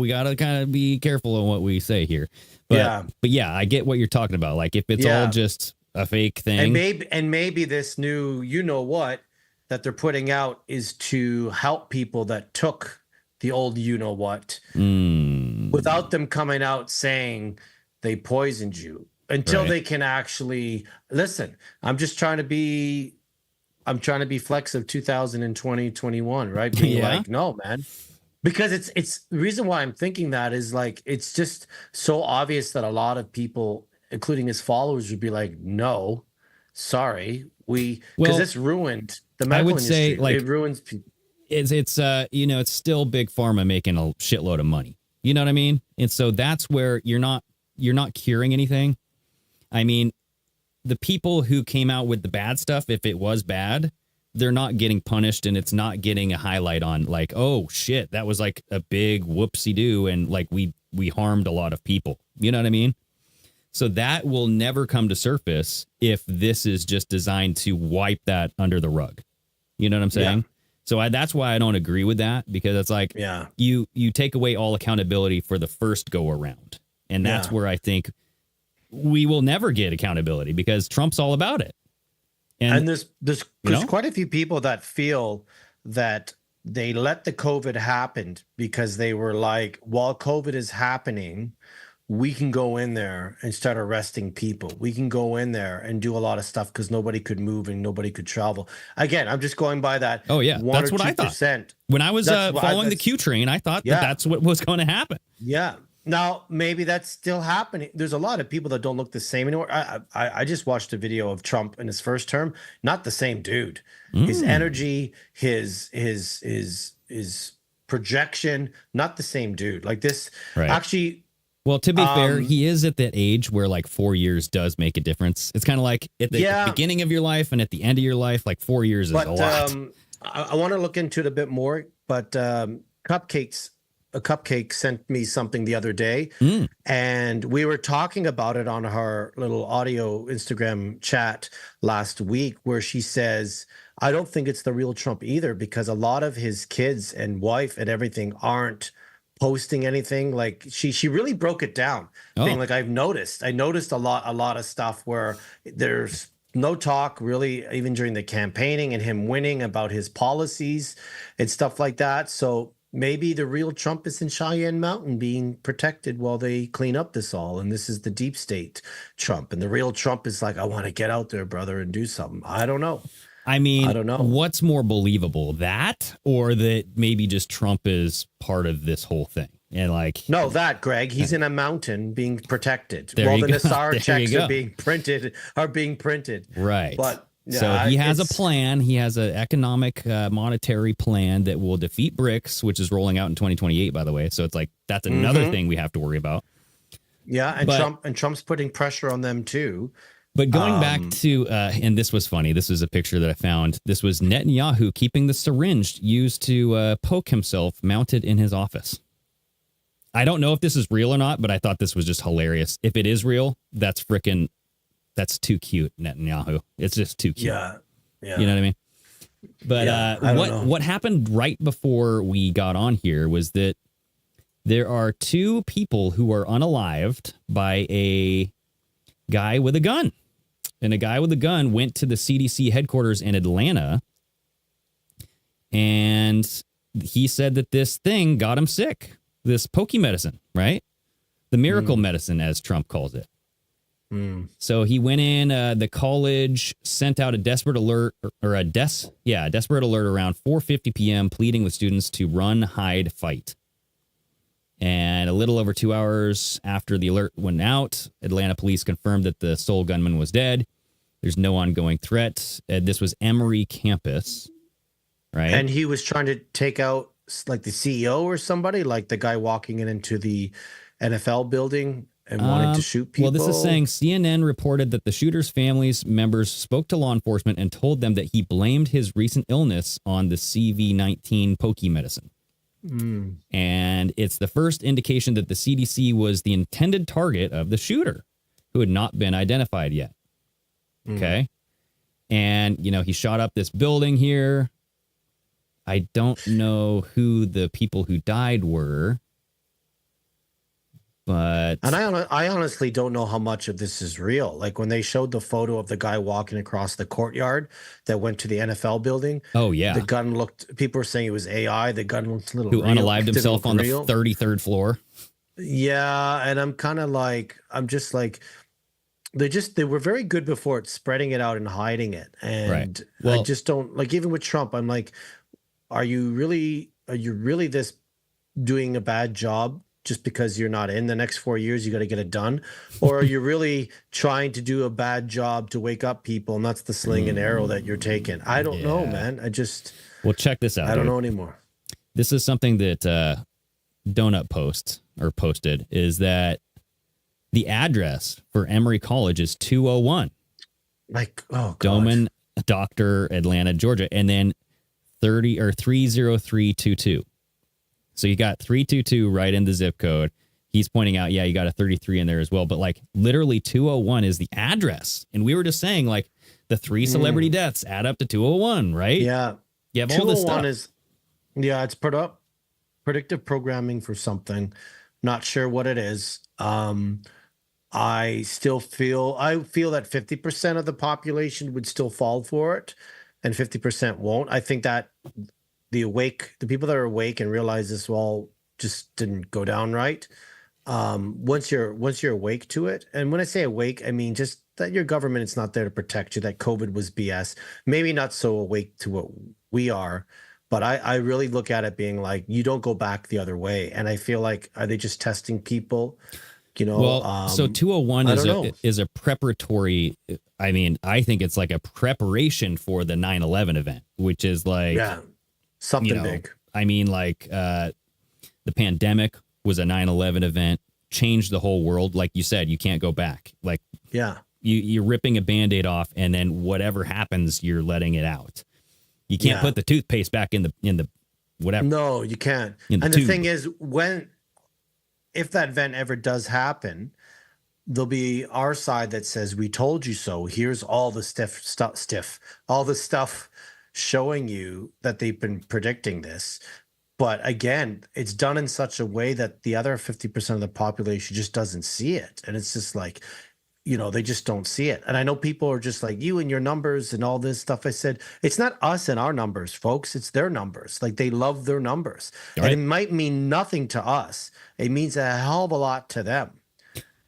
we got to kind of be careful on what we say here. But yeah, I get what you're talking about. Like if it's all just a fake thing,
and maybe this new, that they're putting out is to help people that took the old, without them coming out saying they poisoned you. Until they can actually listen. I'm trying to be Flex of 2020, 21, right? Being like, no, man. Because it's the reason why I'm thinking that is like, it's just so obvious that a lot of people, including his followers, would be like, no, sorry. Because it's ruined the medical industry. Say, like, it ruins people.
It's it's still big pharma making a shitload of money. You know what I mean? And so that's where you're not curing anything. I mean, the people who came out with the bad stuff, if it was bad, they're not getting punished, and it's not getting a highlight on like, oh shit, that was like a big whoopsie-doo, and like we harmed a lot of people. You know what I mean? So that will never come to surface if this is just designed to wipe that under the rug. You know what I'm saying? Yeah. So that's why I don't agree with that, because it's like you take away all accountability for the first go around. And that's where I think we will never get accountability, because Trump's all about it.
And there's quite a few people that feel that they let the COVID happen because they were like, while COVID is happening, we can go in there and start arresting people. We can go in there and do a lot of stuff because nobody could move and nobody could travel. Again, I'm just going by that.
Oh, yeah. That's what I thought. When I was following the Q train, I thought that's what was going to happen.
Yeah. Now, maybe that's still happening. There's a lot of people that don't look the same anymore. I just watched a video of Trump in his first term. Not the same dude. His energy, his projection, not the same dude. Like this, actually.
Well, to be fair, he is at that age where like 4 years does make a difference. It's kind of like at the beginning of your life and at the end of your life, like 4 years is a lot.
I want to look into it a bit more, but a cupcake sent me something the other day, and we were talking about it on her little audio Instagram chat last week, where she says, I don't think it's the real Trump either, because a lot of his kids and wife and everything aren't posting anything. Like she really broke it down. Being like, I noticed a lot of stuff where there's no talk really, even during the campaigning and him winning, about his policies and stuff like that. So maybe the real Trump is in Cheyenne Mountain being protected while they clean up this all. And this is the deep state Trump. And the real Trump is like, I want to get out there, brother, and do something. I don't know.
I mean, I don't know. What's more believable, that or that maybe just Trump is part of this whole thing? And like,
no, that Greg, he's in a mountain being protected while the Nassar checks are being printed.
Right.
But
so he has a plan. He has an economic, monetary plan that will defeat BRICS, which is rolling out in 2028, by the way. So it's like, that's another thing we have to worry about.
Yeah. And Trump's putting pressure on them too.
But going back to, and this was funny. This is a picture that I found. This was Netanyahu keeping the syringe used to poke himself mounted in his office. I don't know if this is real or not, but I thought this was just hilarious. If it is real, that's too cute, Netanyahu. It's just too cute.
Yeah.
You know what I mean? But what happened right before we got on here was that there are two people who are unalived by a guy with a gun. And a guy with a gun went to the CDC headquarters in Atlanta, and he said that this thing got him sick. This pokey medicine, right? The miracle medicine, as Trump calls it. So he went in, the college sent out a desperate alert desperate alert around 4:50 p.m. pleading with students to run, hide, fight. And a little over 2 hours after the alert went out, Atlanta police confirmed that the sole gunman was dead. There's no ongoing threat. This was Emory campus, right?
And he was trying to take out like the CEO or somebody, like the guy walking into the NFL building and wanting to shoot people.
Well, this is saying CNN reported that the shooter's family's members spoke to law enforcement and told them that he blamed his recent illness on the CV-19 pokey medicine. And it's the first indication that the CDC was the intended target of the shooter, who had not been identified yet. Okay. And, he shot up this building here. I don't know who the people who died were. And
I honestly don't know how much of this is real. Like when they showed the photo of the guy walking across the courtyard that went to the NFL building.
Oh, yeah.
The gun people were saying it was AI. The gun looked a little
Who
real.
unalived himself on the 33rd floor.
Yeah. And I'm just like, they were very good before it, spreading it out and hiding it. And
right. Well,
I just don't like, even with Trump, I'm like, are you really this doing a bad job? Just because you're not in the next 4 years, you got to get it done? Or are you really trying to do a bad job to wake up people, and that's the sling and arrow that you're taking? I don't know, man.
Well, check this out.
I don't know anymore.
This is something that Donut posted, is that the address for Emory College is 201.
Like, oh, God.
Doman, Dr. Atlanta, Georgia, and then 30322. So you got 322 right in the zip code. He's pointing out, you got a 33 in there as well. But like literally 201 is the address. And we were just saying like the 3 celebrity deaths add up to 201, right?
Yeah.
You have all this stuff.
It's predictive programming for something. Not sure what it is. I feel that 50% of the population would still fall for it and 50% won't. I think that the people that are awake and realize this all just didn't go down right. Once you're awake to it, and when I say awake, I mean just that your government is not there to protect you, that COVID was BS. Maybe not so awake to what we are, but I really look at it being like, you don't go back the other way. And I feel like, are they just testing people?
So 201 is a preparatory. I mean, I think it's like a preparation for the 9/11 event, which is like,
something big.
I mean, like the pandemic was a 9/11 event, changed the whole world. Like you said, you can't go back. Like, you're ripping a Band-Aid off, and then whatever happens, you're letting it out. You can't put the toothpaste back in the whatever.
No, you can't. And the thing is, if that event ever does happen, there'll be our side that says, we told you so. Here's all the all the stuff showing you that they've been predicting this. But again, it's done in such a way that the other 50% of the population just doesn't see it. And it's just like, they just don't see it. And I know people are just like, you and your numbers and all this stuff. I said, it's not us and our numbers, folks. It's their numbers. Like, they love their numbers. Right. And it might mean nothing to us. It means a hell of a lot to them.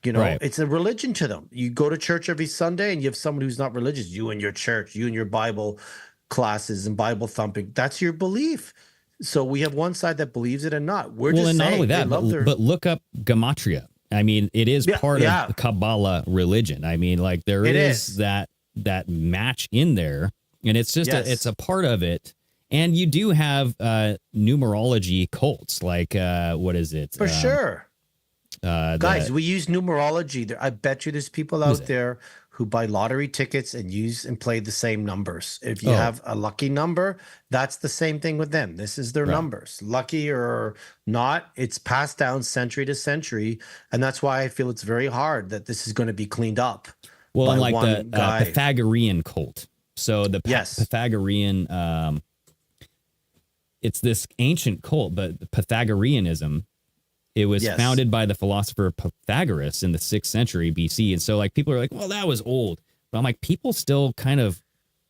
It's a religion to them. You go to church every Sunday and you have someone who's not religious. You and your church, you and your Bible classes and Bible thumping. That's your belief. So we have one side that believes it and not. We're just saying, not only that,
but look up gematria. I mean, it is part of the Kabbalah religion. I mean, like there is that match in there, and it's just it's a part of it. And you do have numerology cults, like what is it?
For sure. Guys, we use numerology. I bet you there's people out there who buy lottery tickets and play the same numbers. If you have a lucky number, that's the same thing with them. This is their numbers. Lucky or not, it's passed down century to century. And that's why I feel it's very hard that this is going to be cleaned up.
Well, and like the Pythagorean cult. So the Pythagorean, it's this ancient cult, but Pythagoreanism, it was founded by the philosopher Pythagoras in the 6th century BC. And so like people are like, well, that was old. But I'm like, people still kind of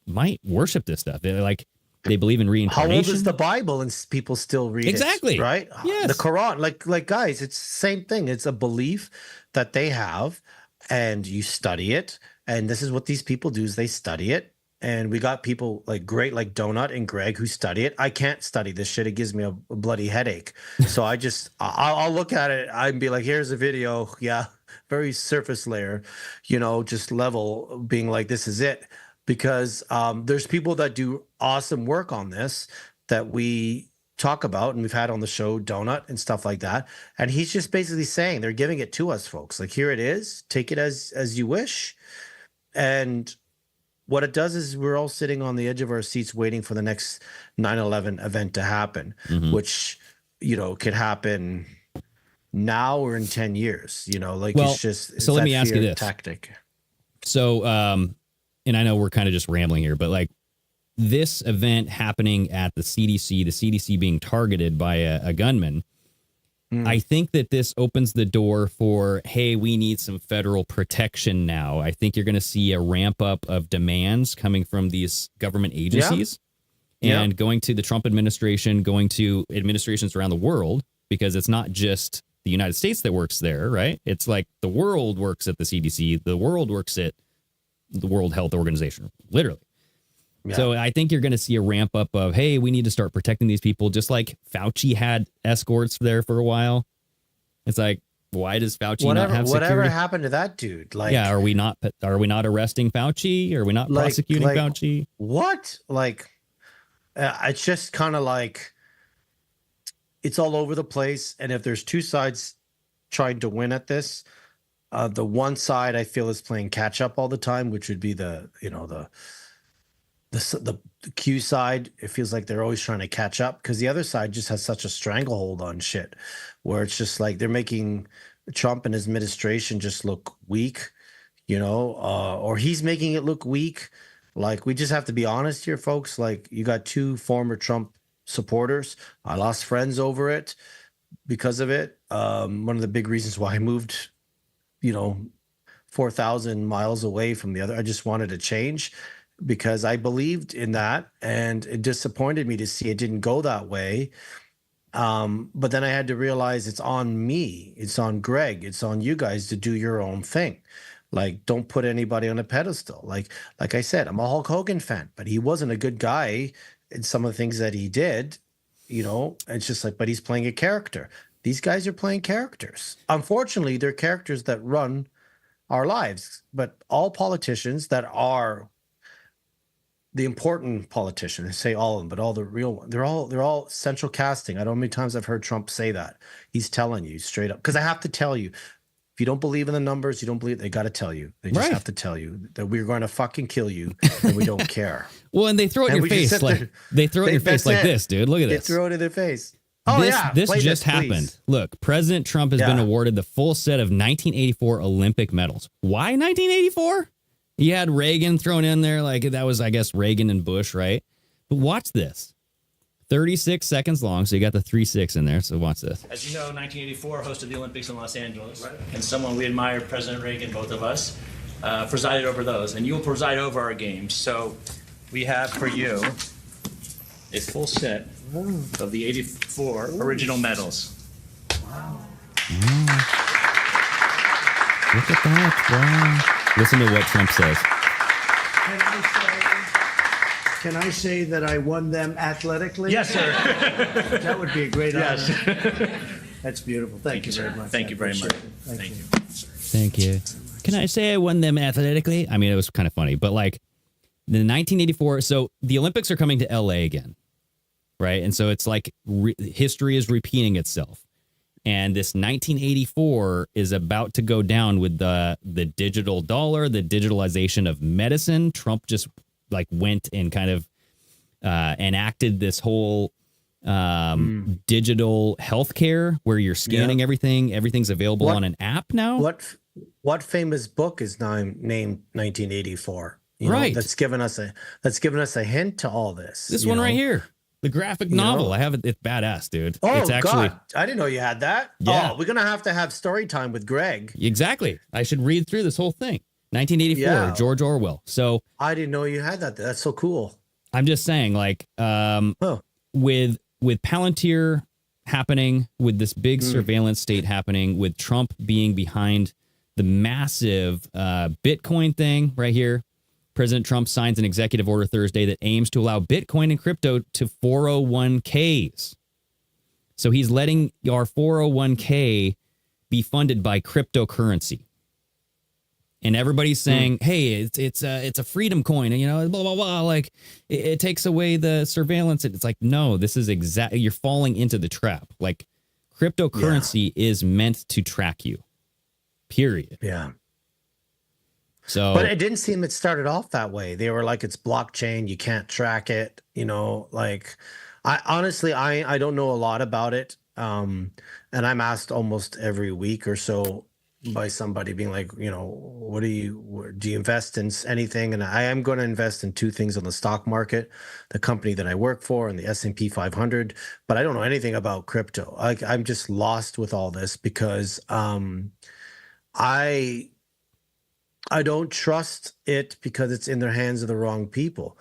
might worship this stuff. They're like, they believe in reincarnation.
How old is the Bible and people still read it? Right?
Yes.
The Quran, like guys, it's the same thing. It's a belief that they have. and you study it. And this is what these people do is they study it. And we got people like great, like Donut and Greg, who study it. I can't study this shit. It gives me a bloody headache. So I'll look at it and be like, here's a video. Yeah. Very surface layer, just level, being like, this is it. Because there's people that do awesome work on this that we talk about and we've had on the show, Donut and stuff like that. And he's just basically saying they're giving it to us, folks. Like, here it is. Take it as you wish. And what it does is we're all sitting on the edge of our seats waiting for the next 9/11 event to happen, which, could happen now or in 10 years, it's just,
so let me ask you this
tactic.
So, and I know we're kind of just rambling here, but like this event happening at the CDC being targeted by a gunman, I think that this opens the door for, hey, we need some federal protection now. I think you're going to see a ramp up of demands coming from these government agencies and going to the Trump administration, going to administrations around the world, because it's not just the United States that works there, right? It's like the world works at the CDC. The world works at the World Health Organization, literally. Yeah. So I think you're going to see a ramp up of, hey, we need to start protecting these people, just like Fauci had escorts there for a while. It's like, why does Fauci not have security?
Whatever happened to that dude? Like,
yeah, are we not arresting Fauci? Are we not prosecuting Fauci?
What? Like, it's just kind of like, it's all over the place. And if there's two sides trying to win at this, the one side I feel is playing catch up all the time, which would be the Q side. It feels like they're always trying to catch up, because the other side just has such a stranglehold on shit, where it's just like they're making Trump and his administration just look weak, or he's making it look weak. Like, we just have to be honest here, folks. Like, you got two former Trump supporters. I lost friends over it because of it. One of the big reasons why I moved, 4,000 miles away from the other. I just wanted to change, because I believed in that, and it disappointed me to see it didn't go that way. But then I had to realize it's on me, it's on Greg, it's on you guys to do your own thing. Like, don't put anybody on a pedestal. Like I said, I'm a Hulk Hogan fan, but he wasn't a good guy in some of the things that he did. It's just like, but he's playing a character. These guys are playing characters. Unfortunately, they're characters that run our lives. But all politicians that are the important politicians, I say all of them, but all the real ones, they're all central casting. I don't know how many times I've heard Trump say that. He's telling you straight up, because I have to tell you, if you don't believe in the numbers, you don't believe, they got to tell you. They just have to tell you that we're going to fucking kill you, and we don't care.
Well, and they throw it in your face like this, dude. Look at this.
They throw it in their face. Oh,
this just happened. Please. Look, President Trump has been awarded the full set of 1984 Olympic medals. Why 1984? He had Reagan thrown in there, like that was, I guess, Reagan and Bush, right? But watch this. 36 seconds long, so you got the 3-6 in there, so watch this.
As you know, 1984 hosted the Olympics in Los Angeles, and someone we admire, President Reagan, both of us, presided over those, and you will preside over our games. So we have for you a full set of the 84 original medals.
Wow. Look at that. Wow. Listen to what Trump says.
Can I say that I won them athletically?
Yes, sir.
That would be a great honor. That's beautiful. Thank you very much.
Thank you very much.
Thank you.
Thank you. Can I say I won them athletically? I mean, it was kind of funny, but like the 1984. So the Olympics are coming to LA again, right? And so it's like history is repeating itself. And this 1984 is about to go down with the digital dollar, the digitalization of medicine. Trump just like went and kind of enacted this whole digital healthcare where you're scanning everything. Everything's available on an app now.
What famous book is now named 1984?
Right.
That's given us a hint to all this.
This one right here. The graphic novel. I have it. It's badass, dude.
Oh,
it's actually,
God. I didn't know you had that. Yeah. Oh, we're going to have story time with Greg.
Exactly. I should read through this whole thing. 1984, George Orwell. So
I didn't know you had that. That's so cool.
I'm just saying, like, with Palantir happening, with this big surveillance state happening, with Trump being behind the massive Bitcoin thing right here. President Trump signs an executive order Thursday that aims to allow Bitcoin and crypto to 401ks. So he's letting our 401k be funded by cryptocurrency. And everybody's saying, hey, it's a freedom coin, and, you know, blah, blah, blah. Like, it takes away the surveillance. It's like, no, this is exactly, you're falling into the trap. Like, cryptocurrency is meant to track you, period.
Yeah.
So,
but it didn't seem it started off that way. They were like, it's blockchain, you can't track it, you know, like, I honestly, I don't know a lot about it. And I'm asked almost every week or so by somebody being like, you know, do you invest in anything? And I am going to invest in two things on the stock market, the company that I work for and the S&P 500, but I don't know anything about crypto. I'm just lost with all this because I don't trust it because it's in the hands of the wrong people.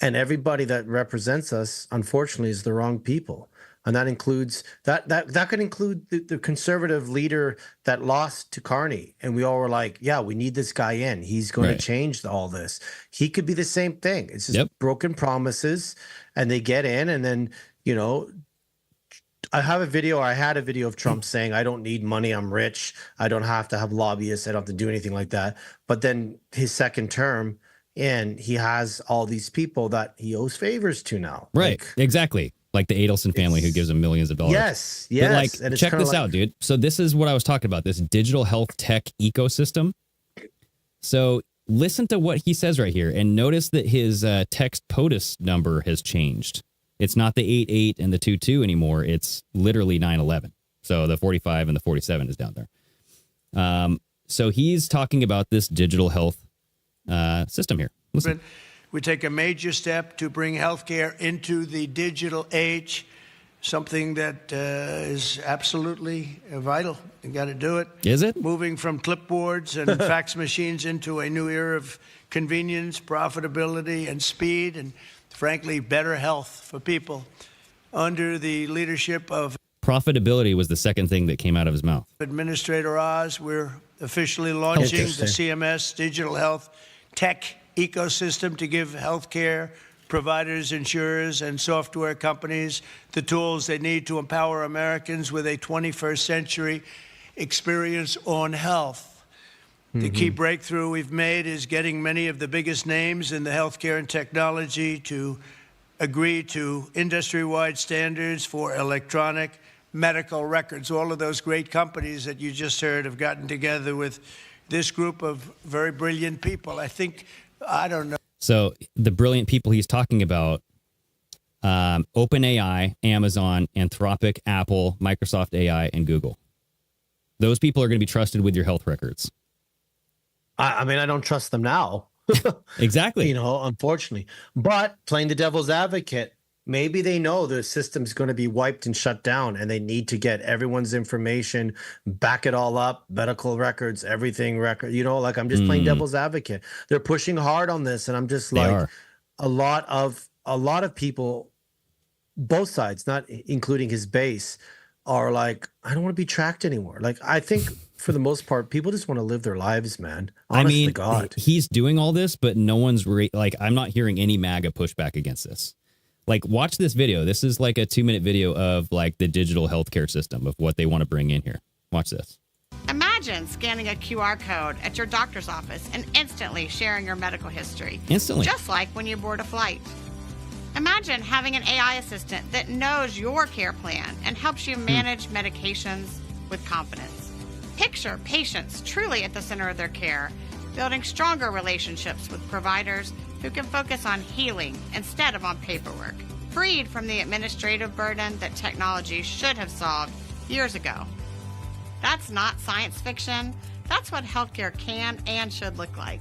And everybody that represents us, unfortunately, is the wrong people. And that includes that could include the conservative leader that lost to Carney. And we all were like, yeah, we need this guy in. He's going to change all this. He could be the same thing. It's just broken promises, and they get in, and then, you know, I had a video of Trump saying, I don't need money, I'm rich, I don't have to have lobbyists, I don't have to do anything like that. But then his second term, and he has all these people that he owes favors to now.
Right, exactly. Like the Adelson family who gives him millions of dollars.
Yes.
But like, check this out, dude. So this is what I was talking about, this digital health tech ecosystem. So listen to what he says right here, and notice that his text POTUS number has changed. It's not the 88 and the 22 anymore. It's literally 911. So the 45 and the 47 is down there. So he's talking about this digital health system here. Listen.
We take a major step to bring healthcare into the digital age, something that is absolutely vital. You got to do it.
Is it?
Moving from clipboards and fax machines into a new era of convenience, profitability, and speed, and frankly, better health for people under the leadership of
profitability was the second thing that came out of his mouth.
Administrator Oz. We're officially launching the CMS Digital Health Tech ecosystem to give healthcare providers, insurers, and software companies the tools they need to empower Americans with a 21st century experience on health. The key breakthrough we've made is getting many of the biggest names in the healthcare and technology to agree to industry-wide standards for electronic medical records. All of those great companies that you just heard have gotten together with this group of very brilliant people. I don't know.
So the brilliant people he's talking about, OpenAI, Amazon, Anthropic, Apple, Microsoft AI, and Google. Those people are going to be trusted with your health records.
I mean, I don't trust them now.
Exactly.
You know, unfortunately. But playing the devil's advocate, maybe they know the system's going to be wiped and shut down, and they need to get everyone's information, back it all up, medical records, everything record. You know, like, I'm just playing devil's advocate. They're pushing hard on this, and I'm just like, a lot of people, both sides, not including his base, are like, I don't want to be tracked anymore. Like, I think for the most part, people just want to live their lives, man. Honest to God.
He's doing all this, but no one's I'm not hearing any MAGA pushback against this. Like, watch this video. This is like a 2-minute video of like the digital healthcare system of what they want to bring in here. Watch this.
Imagine scanning a QR code at your doctor's office and instantly sharing your medical history.
Instantly.
Just like when you board a flight. Imagine having an AI assistant that knows your care plan and helps you manage medications with confidence. Picture patients truly at the center of their care, building stronger relationships with providers who can focus on healing instead of on paperwork, freed from the administrative burden that technology should have solved years ago. That's not science fiction. That's what healthcare can and should look like.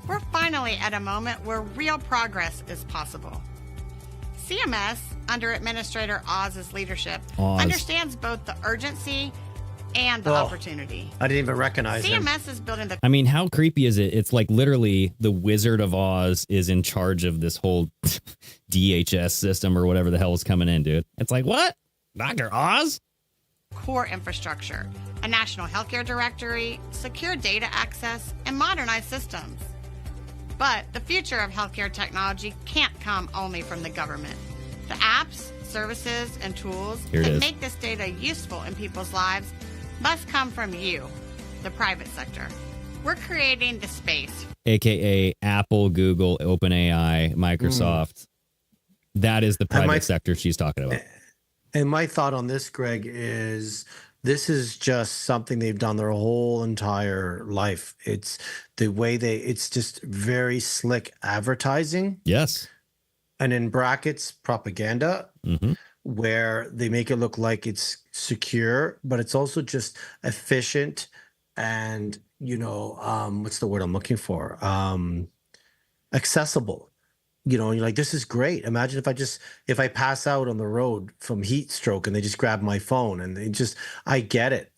We're finally at a moment where real progress is possible. CMS, under Administrator Oz's leadership, understands both the urgency and the opportunity.
I didn't even recognize him.
CMS is building the...
I mean, how creepy is it? It's like literally the Wizard of Oz is in charge of this whole DHS system or whatever the hell is coming in, dude. It's like, what? Dr. Oz?
core infrastructure, a national healthcare directory, secure data access, and modernized systems. But the future of healthcare technology can't come only from the government. The apps, services, and tools that make this data useful in people's lives must come from you, the private sector. We're creating the space. AKA
Apple, Google, OpenAI, Microsoft. That is the private sector she's talking about.
And my thought on this, Greg, is this is just something they've done their whole entire life. It's the way it's just very slick advertising.
Yes.
And in brackets, propaganda, where they make it look like it's secure, but it's also just efficient and, what's the word I'm looking for? Accessible. And you're like, this is great. Imagine if I pass out on the road from heat stroke and they just grab my phone and I get it.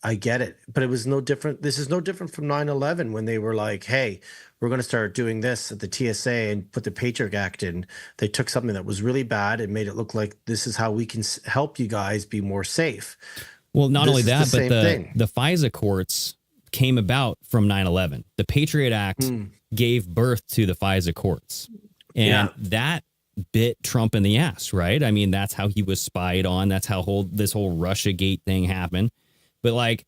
But it was no different. This is no different from 9/11 when they were like, hey, we're going to start doing this at the TSA and put the Patriot Act in. They took something that was really bad and made it look like this is how we can help you guys be more safe.
Well, not only that, but the FISA courts came about from 9/11. The Patriot Act gave birth to the FISA courts. And that bit Trump in the ass, right? I mean, that's how he was spied on. That's how this whole Russiagate thing happened. But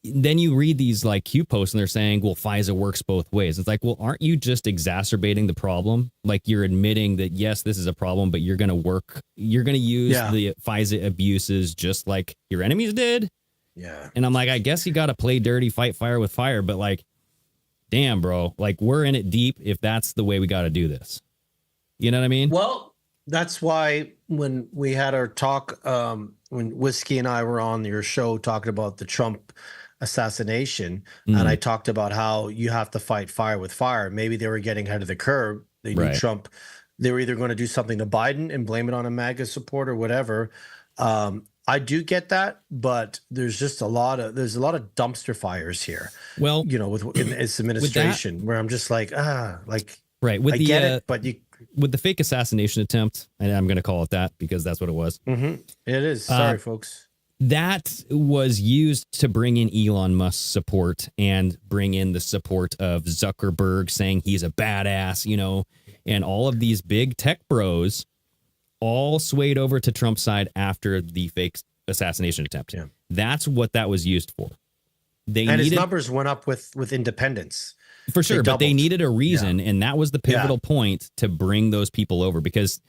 then you read these Q posts and they're saying, well, FISA works both ways. It's like, well, aren't you just exacerbating the problem? Like you're admitting that, yes, this is a problem, but you're going to use the FISA abuses just like your enemies did.
Yeah.
And I'm like, I guess you got to play dirty, fight fire with fire. But damn, bro, we're in it deep if that's the way we got to do this. You know what I mean?
Well, that's why when we had our talk, when Whiskey and I were on your show talking about the Trump assassination, and I talked about how you have to fight fire with fire. Maybe they were getting ahead of the curve. They knew Trump. They were either going to do something to Biden and blame it on a MAGA support or whatever. I do get that, but there's just a lot of dumpster fires here.
Well,
in this administration, where I'm just like,
right. With
I get it, but
with the fake assassination attempt, and I'm going to call it that because that's what it was.
It is. Sorry, folks.
That was used to bring in Elon Musk's support and bring in the support of Zuckerberg saying he's a badass, and all of these big tech bros all swayed over to Trump's side after the fake assassination attempt.
Yeah.
That's what that was used for.
His numbers went up with independence.
For sure, but they needed a reason, and that was the pivotal point to bring those people over, because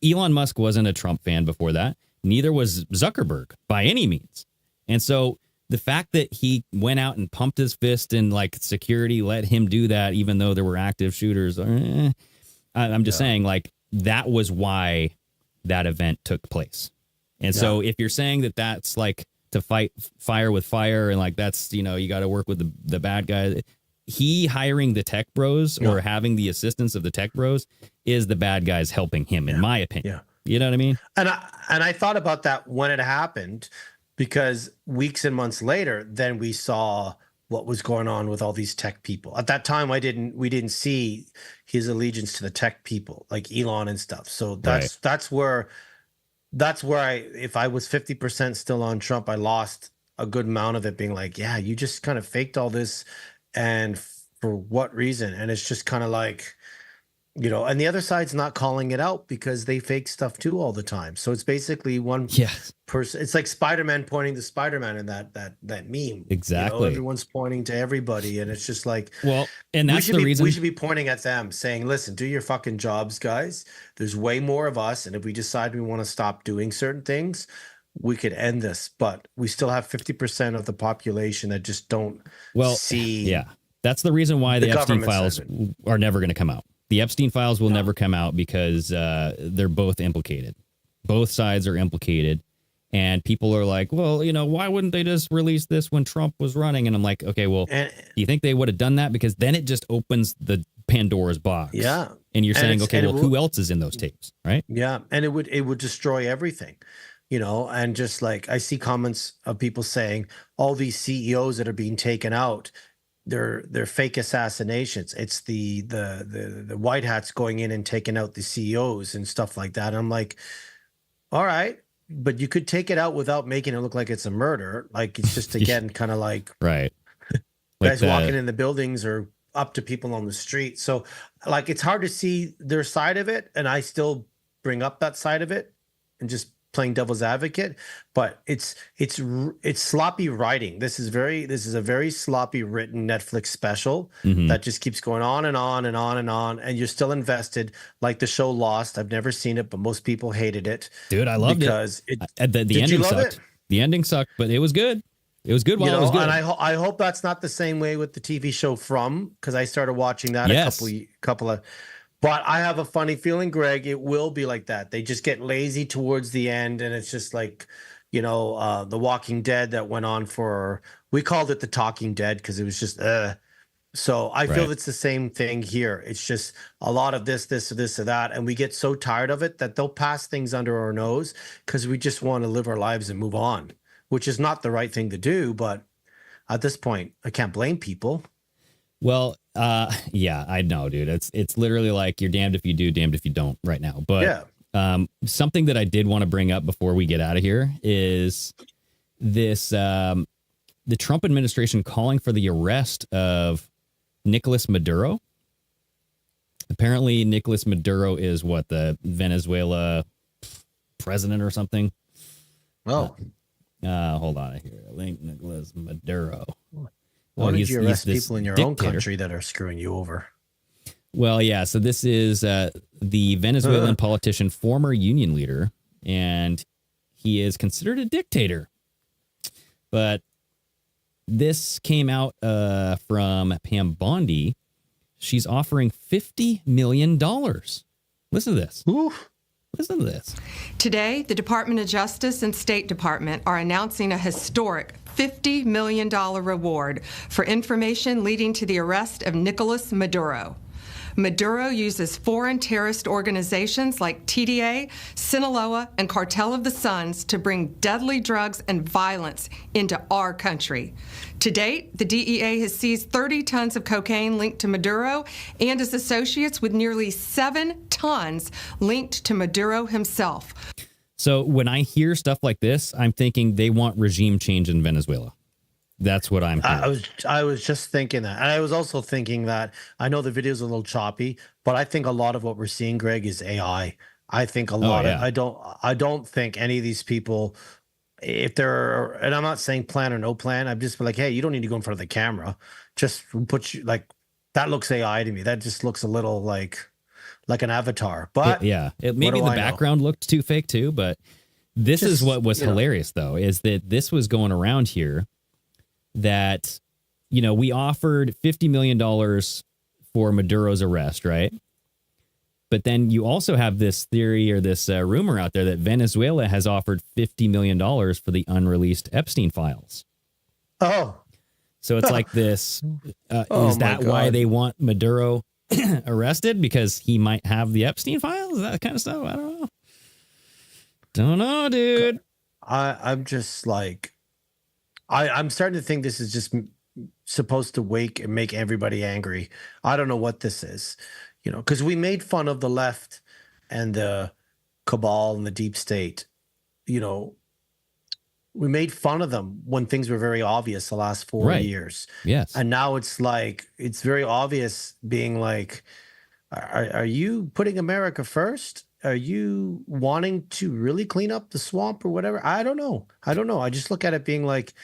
Elon Musk wasn't a Trump fan before that. Neither was Zuckerberg by any means. And so the fact that he went out and pumped his fist and security let him do that, even though there were active shooters, I'm just saying that was why that event took place. And so if you're saying that that's to fight fire with fire and that's, you got to work with the bad guys, he hiring the tech bros or having the assistance of the tech bros is the bad guys helping him, in my opinion.
Yeah.
You know what I mean?
And I thought about that when it happened, because weeks and months later, then we saw what was going on with all these tech people. At that time, we didn't see his allegiance to the tech people like Elon and stuff. So that's where if I was 50% still on Trump, I lost a good amount of it, being like, yeah, you just kind of faked all this, and for what reason? And it's just kind of and the other side's not calling it out because they fake stuff too all the time. So it's basically one person. It's like Spider-Man pointing to Spider-Man in that meme.
Exactly.
Everyone's pointing to everybody, and it's just
and that's the reason
we should be pointing at them, saying, listen, do your fucking jobs, guys. There's way more of us, and if we decide we want to stop doing certain things, we could end this. But we still have 50% of the population that just don't see.
Yeah, that's the reason why the Epstein files are never going to come out. The Epstein files will never come out because they're both implicated. Both sides are implicated. And people are like, well, why wouldn't they just release this when Trump was running? And I'm like, okay, well, do you think they would have done that? Because then it just opens the Pandora's box.
Yeah.
And you're saying, okay, well, who else is in those tapes, right?
Yeah. And it would destroy everything, and just I see comments of people saying all these CEOs that are being taken out, they're fake assassinations. It's the white hats going in and taking out the CEOs and stuff like that. I'm like, all right, but you could take it out without making it look like it's a murder. Like it's just again kind of like
right,
guys walking in the buildings or up to people on the street. So like it's hard to see their side of it, and I still bring up that side of it and just playing devil's advocate, but it's sloppy writing. This is a very sloppy written Netflix special that just keeps going on and on and on and on, and you're still invested. Like the show Lost, I've never seen it, but most people hated it.
Dude, I loved
because
it. The ending sucked. The ending sucked, but it was good. It was good while it was good.
And I hope that's not the same way with the TV show From, because I started watching that a couple of. But I have a funny feeling, Greg, it will be like that. They just get lazy towards the end, and it's just like, The Walking Dead that went on for, we called it The Talking Dead because it was just, So I feel it's the same thing here. It's just a lot of this, or that, and we get so tired of it that they'll pass things under our nose because we just want to live our lives and move on, which is not the right thing to do. But at this point, I can't blame people.
Well, yeah, I know, dude. It's literally like you're damned if you do, damned if you don't right now. But something that I did want to bring up before we get out of here is this, the Trump administration calling for the arrest of Nicolas Maduro. Apparently, Nicolas Maduro is what, the Venezuela president or something?
Oh.
Hold on here. Link Nicolas Maduro.
Why did you arrest people in your own country that are screwing you over?
Well, yeah. So this is the Venezuelan politician, former union leader, and he is considered a dictator. But this came out from Pam Bondi. She's offering $50 million. Listen to this.
Oof.
Listen to this.
Today, the Department of Justice and State Department are announcing a historic $50 million reward for information leading to the arrest of Nicolas Maduro. Maduro uses foreign terrorist organizations like TDA, Sinaloa, and Cartel of the Suns to bring deadly drugs and violence into our country. To date, the DEA has seized 30 tons of cocaine linked to Maduro and his associates, with nearly 7 tons linked to Maduro himself.
So when I hear stuff like this, I'm thinking they want regime change in Venezuela. That's what I'm hearing.
I was just thinking that. And I was also thinking that, I know the video's a little choppy, but I think a lot of what we're seeing, Greg, is AI. I think a lot of, I don't think any of these people, if they're, and I'm not saying plan or no plan, I'm just like, hey, you don't need to go in front of the camera. Just put you, like, that looks AI to me. That just looks a little like an avatar. But
maybe the background looked too fake too, but this is what was hilarious though, is that this was going around here that, we offered $50 million for Maduro's arrest, right? But then you also have this theory or this rumor out there that Venezuela has offered $50 million for the unreleased Epstein files.
Oh.
So it's like this. Is that why they want Maduro arrested? Because he might have the Epstein files? That kind of stuff? I don't know. Don't know, dude.
I'm just like, I'm starting to think this is just supposed to wake and make everybody angry. I don't know what this is, because we made fun of the left and the cabal and the deep state. We made fun of them when things were very obvious the last 4 years.
Yes.
And now it's like, it's very obvious being like, are you putting America first? Are you wanting to really clean up the swamp or whatever? I don't know. I just look at it being like,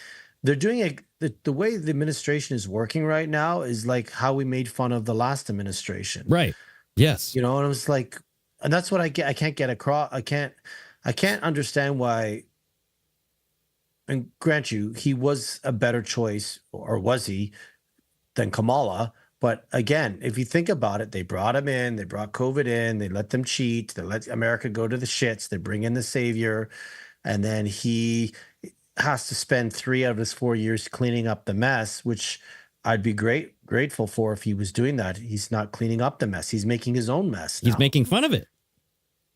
they're doing the way the administration is working right now is like how we made fun of the last administration.
Right. Yes.
And I was like, and that's what I can't get across. I can't understand why. And grant you, he was a better choice, or was he, than Kamala. But again, if you think about it, they brought him in, they brought COVID in, they let them cheat, they let America go to the shits, they bring in the savior, and then he has to spend 3 out of his 4 years cleaning up the mess, which I'd be grateful for if he was doing that. He's not cleaning up the mess. He's making his own mess now.
He's making fun of it.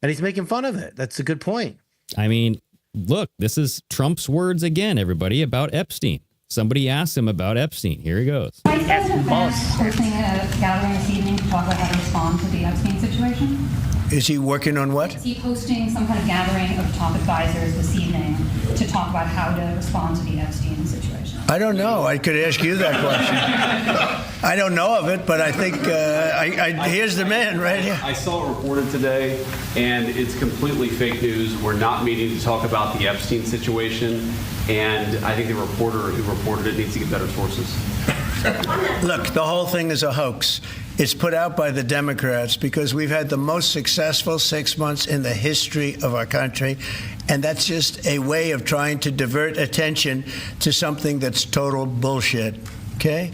And he's making fun of it. That's a good point.
I mean, look, this is Trump's words again, everybody, about Epstein. Somebody asked him about Epstein. Here he goes.
Vice President hosting a gathering this evening to talk about how to respond to the Epstein situation.
Is he working on what?
Is he hosting some kind of gathering of top advisors this evening to talk about how to respond to the Epstein situation?
I don't know. I could ask you that question. I don't know of it, but I think here's the man right here.
I saw it reported today, and it's completely fake news. We're not meeting to talk about the Epstein situation, and I think the reporter who reported it needs to get better sources.
Look, the whole thing is a hoax. It's put out by the Democrats because we've had the most successful 6 months in the history of our country, and that's just a way of trying to divert attention to something that's total bullshit. Okay?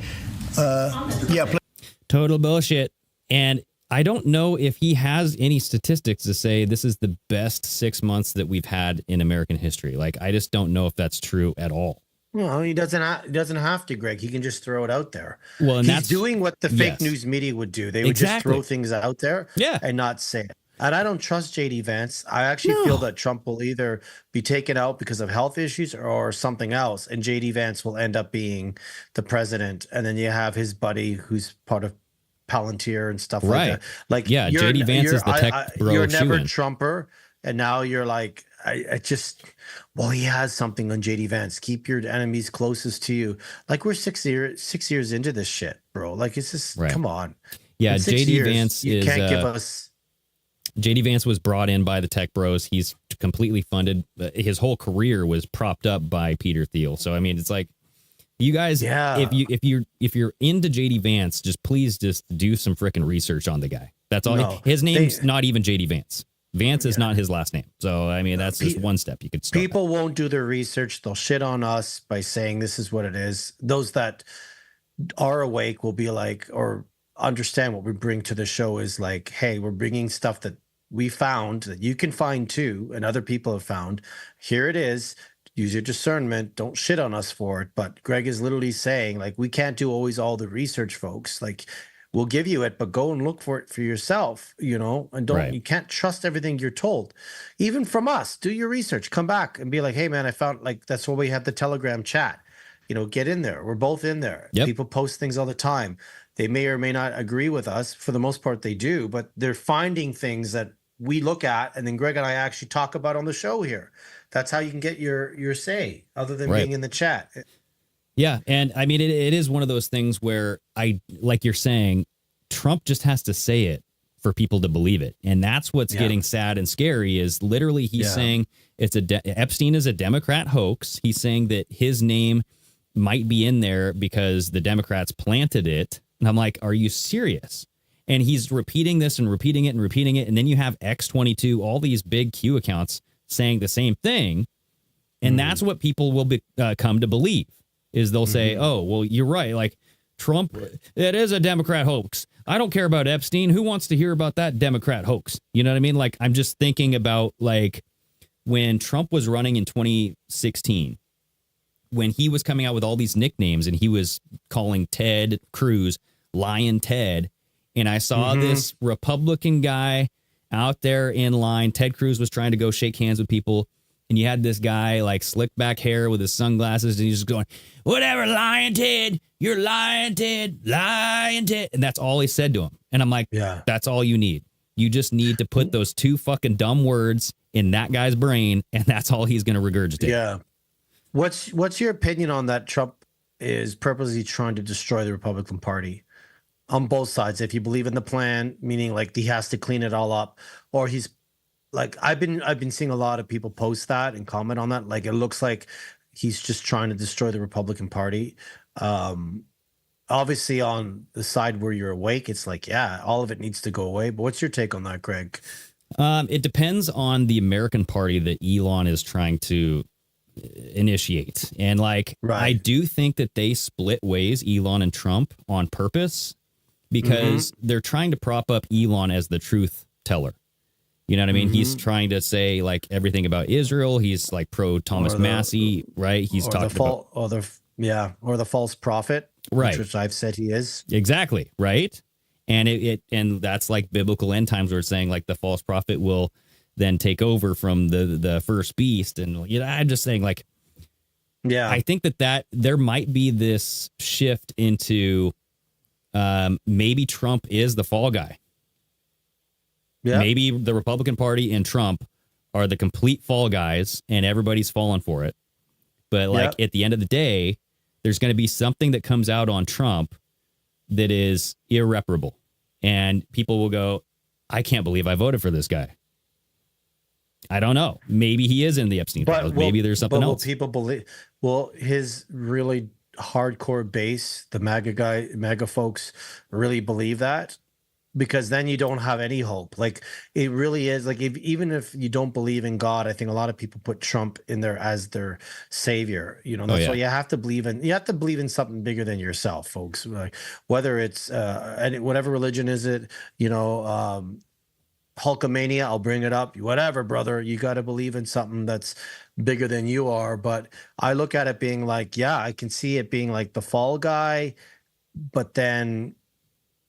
Total bullshit. And I don't know if he has any statistics to say this is the best 6 months that we've had in American history. Like, I just don't know if that's true at all.
Well, he doesn't have to, Greg. He can just throw it out there.
Well, and
he's doing what the fake news media would do. They would just throw things out there and not say it. And I don't trust JD Vance. I actually feel that Trump will either be taken out because of health issues or something else, and JD Vance will end up being the president. And then you have his buddy who's part of Palantir and stuff like that. Like,
yeah, JD Vance is the tech bro.
You're never Trumper, and now you're like, well, he has something on JD Vance. Keep your enemies closest to you. Like, we're 6 years into this shit, bro. Like, it's just come on.
Yeah, JD
Vance can't give us.
JD Vance was brought in by the tech bros. He's completely funded. His whole career was propped up by Peter Thiel. So I mean, it's like, you guys, if you're into JD Vance, please do some freaking research on the guy. That's all.
No,
his name's not even JD Vance. Vance is not his last name. So, I mean, that's just one step you could start.
People won't do their research. They'll shit on us by saying this is what it is. Those that are awake will be like, or understand what we bring to the show is like, hey, we're bringing stuff that we found that you can find too, and other people have found. Here it is. Use your discernment. Don't shit on us for it. But Greg is literally saying, like, we can't do always all the research, folks. Like, we'll give you it, but go and look for it for yourself, and you can't trust everything you're told. Even from us, do your research, come back and be like, hey man, I found, like, that's why we have the Telegram chat, get in there. We're both in there.
Yep.
People post things all the time. They may or may not agree with us. For the most part, they do, but they're finding things that we look at, and then Greg and I actually talk about on the show here. That's how you can get your say, other than being in the chat.
Yeah, and I mean, it is one of those things where like you're saying, Trump just has to say it for people to believe it. And that's what's getting sad and scary is literally he's saying Epstein is a Democrat hoax. He's saying that his name might be in there because the Democrats planted it. And I'm like, are you serious? And he's repeating this and repeating it and repeating it. And then you have X22, all these big Q accounts saying the same thing. And that's what people will come to believe. Is they'll say, oh, well, you're right. Like, Trump, it is a Democrat hoax. I don't care about Epstein. Who wants to hear about that Democrat hoax? You know what I mean? Like, I'm just thinking about, like, when Trump was running in 2016, when he was coming out with all these nicknames and he was calling Ted Cruz Lion Ted. And I saw this Republican guy out there in line. Ted Cruz was trying to go shake hands with people. And you had this guy, like, slick back hair with his sunglasses, and he's just going, whatever, lying Ted, you're lying Ted, lying Ted. And that's all he said to him. And I'm like, that's all you need. You just need to put those two fucking dumb words in that guy's brain, and that's all he's going to regurgitate.
Yeah. What's your opinion on that? Trump is purposely trying to destroy the Republican Party on both sides. If you believe in the plan, meaning like he has to clean it all up, or he's like, I've been seeing a lot of people post that and comment on that. Like, it looks like he's just trying to destroy the Republican Party. Obviously on the side where you're awake, it's like, yeah, all of it needs to go away. But what's your take on that, Greg?
It depends on the American Party that Elon is trying to initiate. And like, I do think that they split ways, Elon and Trump, on purpose, because they're trying to prop up Elon as the truth teller. You know what I mean? He's trying to say, like, everything about Israel. He's like pro Thomas Massey, right? He's talking about
or the false prophet,
right?
Which I've said he is
exactly right. And and that's like biblical end times where it's saying like the false prophet will then take over from the first beast. And I'm just saying, like, I think that there might be this shift into maybe Trump is the fall guy.
Yeah.
Maybe the Republican Party and Trump are the complete fall guys and everybody's falling for it. But like at the end of the day, there's going to be something that comes out on Trump that is irreparable. And people will go, I can't believe I voted for this guy. I don't know. Maybe he is in the Epstein files. Maybe there's something else.
Will people believe? Will his really hardcore base, the MAGA folks, really believe that? Because then you don't have any hope. Like it really is. Like even if you don't believe in God, I think a lot of people put Trump in there as their savior. You know, that's why you have to believe in. You have to believe in something bigger than yourself, folks. Like whether it's whatever religion is it, you know. Hulkamania, I'll bring it up. Whatever, brother, you got to believe in something that's bigger than you are. But I look at it being like, yeah, I can see it being like the fall guy, but then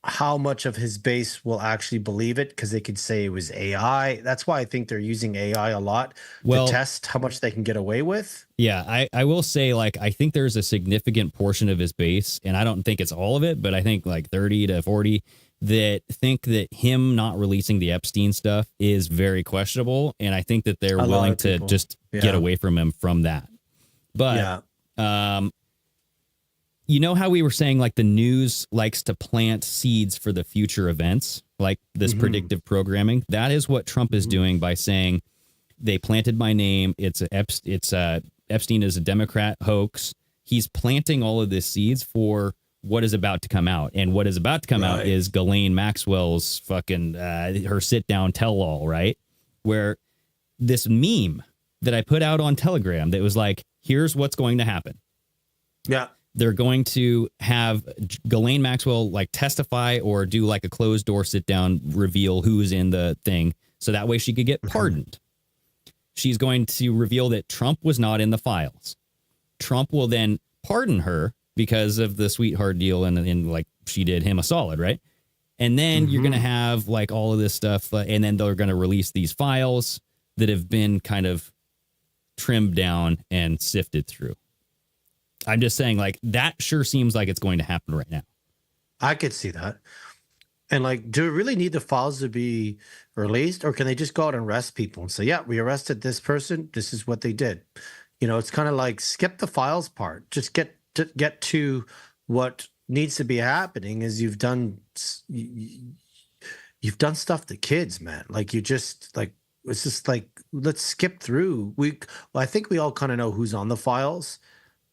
how much of his base will actually believe it because they could say it was AI. That's why I think they're using AI a lot to test how much they can get away with.
Yeah, I will say, like, I think there's a significant portion of his base, and I don't think it's all of it, but I think like 30 to 40 that think that him not releasing the Epstein stuff is very questionable. And I think that they're willing to just get away from him from that. But, you know how we were saying like the news likes to plant seeds for the future events, like this predictive programming? That is what Trump is doing by saying they planted my name. Epstein is a Democrat hoax. He's planting all of these seeds for what is about to come out. And what is about to come out is Ghislaine Maxwell's fucking her sit down tell all, right? Where this meme that I put out on Telegram that was like, here's what's going to happen.
Yeah.
They're going to have Ghislaine Maxwell like testify or do like a closed door sit down reveal who's in the thing. So that way she could get pardoned. She's going to reveal that Trump was not in the files. Trump will then pardon her because of the sweetheart deal and like she did him a solid, right? And then you're going to have like all of this stuff. And then they're going to release these files that have been kind of trimmed down and sifted through. I'm just saying, like, that sure seems like it's going to happen right now.
I could see that. And like, do we really need the files to be released, or can they just go out and arrest people and say, yeah, we arrested this person. This is what they did. You know, it's kind of like skip the files part. Just get to what needs to be happening is you've done stuff to kids, man. Like you just like, it's just like, let's skip through. I think we all kind of know who's on the files.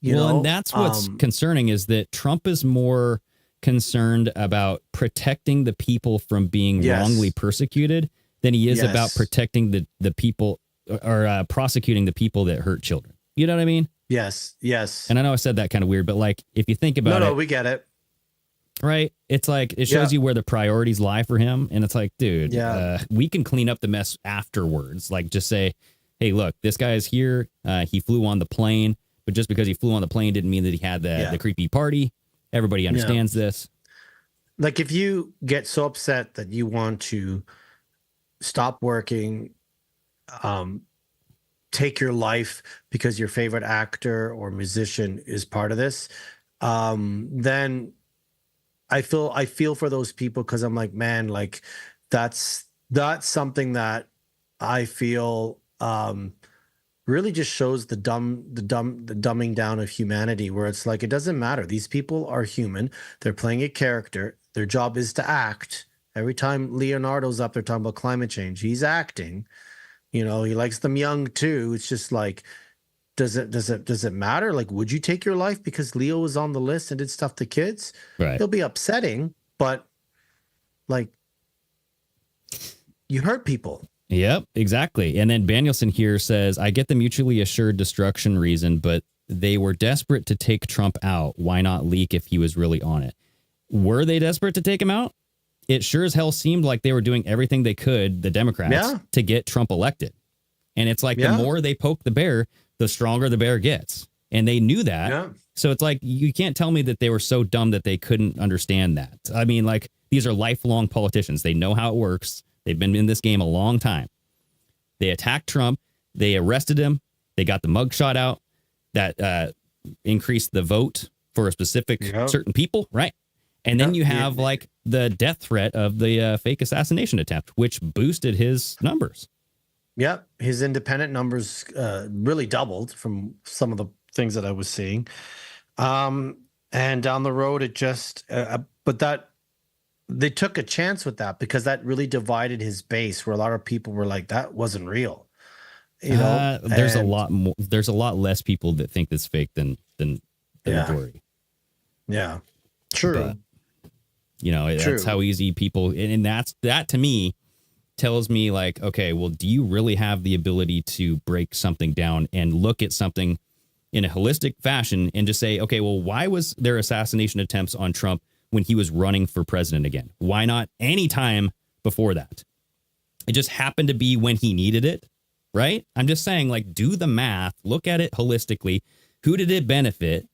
You know?
And that's what's concerning is that Trump is more concerned about protecting the people from being wrongly persecuted than he is about protecting the people or prosecuting the people that hurt children. You know what I mean?
Yes.
And I know I said that kind of weird, but like if you think about it.
No, we get it.
Right? It's like it shows you where the priorities lie for him. And it's like, dude, we can clean up the mess afterwards. Like just say, hey, look, this guy is here. He flew on the plane. But just because he flew on the plane didn't mean that he had the creepy party. Everybody understands this.
Like if you get so upset that you want to stop working, take your life because your favorite actor or musician is part of this, then I feel for those people because I'm like, man, like that's something that I feel really just shows the dumbing down of humanity, where it's like, it doesn't matter. These people are human. They're playing a character. Their job is to act. Every time Leonardo's up there talking about climate change, he's acting. You know, he likes them young too. It's just like, does it matter? Like, would you take your life because Leo was on the list and did stuff to kids?
Right.
It'll be upsetting, but like, you hurt people.
Yep, exactly. And then Danielson here says, I get the mutually assured destruction reason, but they were desperate to take Trump out. Why not leak if he was really on it? Were they desperate to take him out? It sure as hell seemed like they were doing everything they could, the Democrats, to get Trump elected. And it's like the more they poke the bear, the stronger the bear gets. And they knew that. Yeah. So it's like, you can't tell me that they were so dumb that they couldn't understand that. I mean, like, these are lifelong politicians. They know how it works. They've been in this game a long time. They attacked Trump. They arrested him. They got the mugshot out. That increased the vote for a specific certain people, right? And then you have like the death threat of the fake assassination attempt, which boosted his numbers.
Yep. His independent numbers really doubled from some of the things that I was seeing. And down the road, it just, but that, they took a chance with that because that really divided his base, where a lot of people were like, that wasn't real. You know,
there's a lot more, there's a lot less people that think it's fake than the majority.
Yeah. True.
But, you know, that's how easy people, and that to me tells me like, okay, well, do you really have the ability to break something down and look at something in a holistic fashion and just say, okay, well, why was there assassination attempts on Trump when he was running for president again? Why not any time before that? It just happened to be when he needed it, right? I'm just saying, like, do the math, look at it holistically. Who did it benefit?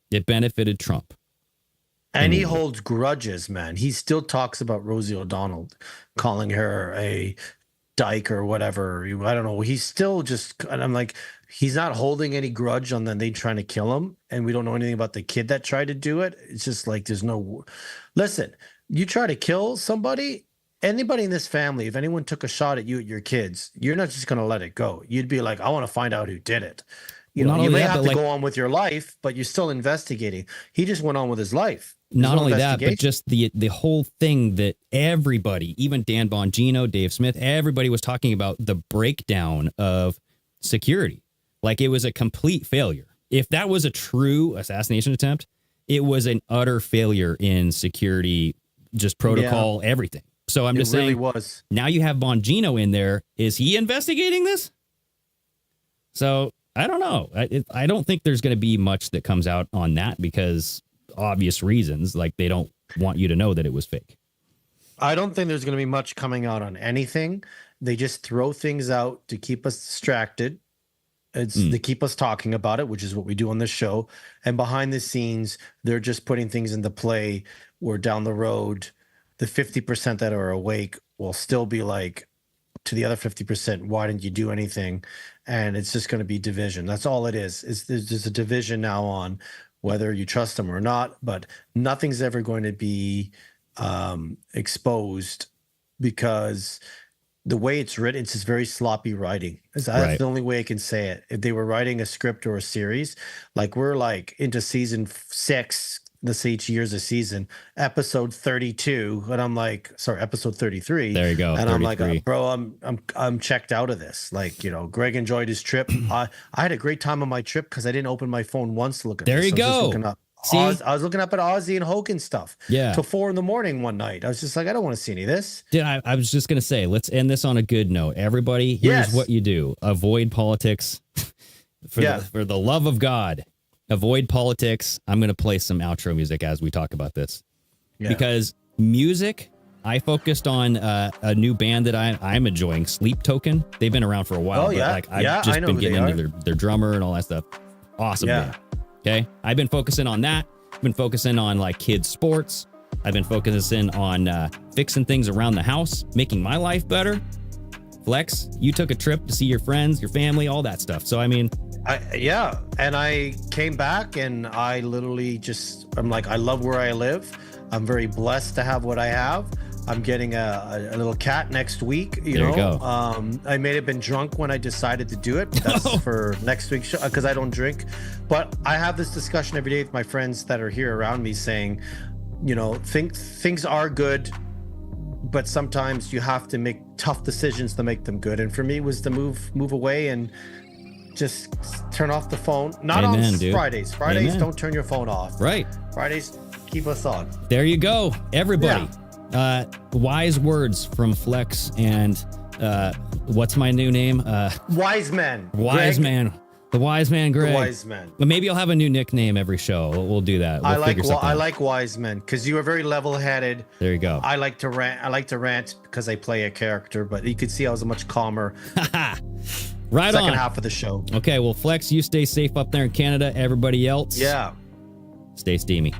It benefited Trump.
And he holds grudges, man. He still talks about Rosie O'Donnell, calling her a dyke or whatever. I don't know. He's still just, and I'm like, he's not holding any grudge on them. They trying to kill him. And we don't know anything about the kid that tried to do it. It's just like, there's no, listen, you try to kill somebody, anybody in this family, if anyone took a shot at you, at your kids, you're not just going to let it go. You'd be like, I want to find out who did it. You know, you may have to go on with your life, but you're still investigating. He just went on with his life.
Not only that, but just the whole thing that everybody, even Dan Bongino, Dave Smith, everybody was talking about the breakdown of security. Like it was a complete failure. If that was a true assassination attempt, it was an utter failure in security, just protocol, everything. So I'm just saying,
was.
Now you have Bongino in there. Is he investigating this? So I don't know. I don't think there's going to be much that comes out on that because obvious reasons, like they don't want you to know that it was fake.
I don't think there's going to be much coming out on anything. They just throw things out to keep us distracted. It's they keep us talking about it, which is what we do on this show. And behind the scenes, they're just putting things into play where down the road, the 50% that are awake will still be like to the other 50%, why didn't you do anything? And it's just going to be division. That's all it is. There's a division now on whether you trust them or not, but nothing's ever going to be exposed because the way it's written, it's just very sloppy writing. That's the only way I can say it. If they were writing a script or a series, like we're like into season 6, let's say each year's a season, episode 32, and I'm like, sorry, episode 33.
There you go.
And
33.
I'm like, bro, I'm checked out of this. Like, you know, Greg enjoyed his trip. I had a great time on my trip because I didn't open my phone once to look at.
There
this.
you go.
I was looking up at Ozzy and Hogan stuff.
Yeah.
Till 4 a.m. one night. I was just like, I don't want to see any of this.
Dude, I was just gonna say, let's end this on a good note. Everybody, here's what you do: avoid politics. For the love of God, avoid politics. I'm gonna play some outro music as we talk about this, because music. I focused on a new band that I'm enjoying, Sleep Token. They've been around for a while, but like I've just been getting into their drummer and all that stuff. Awesome band. Okay. I've been focusing on that. I've been focusing on like kids sports. I've been focusing on fixing things around the house, making my life better. Flex, you took a trip to see your friends, your family, all that stuff. So, I mean,
and I came back and I literally I'm like, I love where I live. I'm very blessed to have what I have. I'm getting a little cat next week. You know, I may have been drunk when I decided to do it. But that's for next week's show because I don't drink. But I have this discussion every day with my friends that are here around me saying, you know, things are good, but sometimes you have to make tough decisions to make them good. And for me, it was to move away and just turn off the phone. Not on Fridays. Fridays, don't turn your phone off.
Right.
Fridays, keep us on.
There you go, everybody. Wise words from Flex and what's my new name?
Wise Man.
Wise
Greg.
Man. The Wise Man, Greg.
The Wise Man.
But maybe I'll have a new nickname every show. We'll do that. We'll
I like Wise Men because you are very level-headed.
There you go.
I like to rant because I play a character, but you could see I was a much calmer.
Right
second
on.
half of the show.
Okay, well, Flex, you stay safe up there in Canada. Everybody else,
stay
steamy.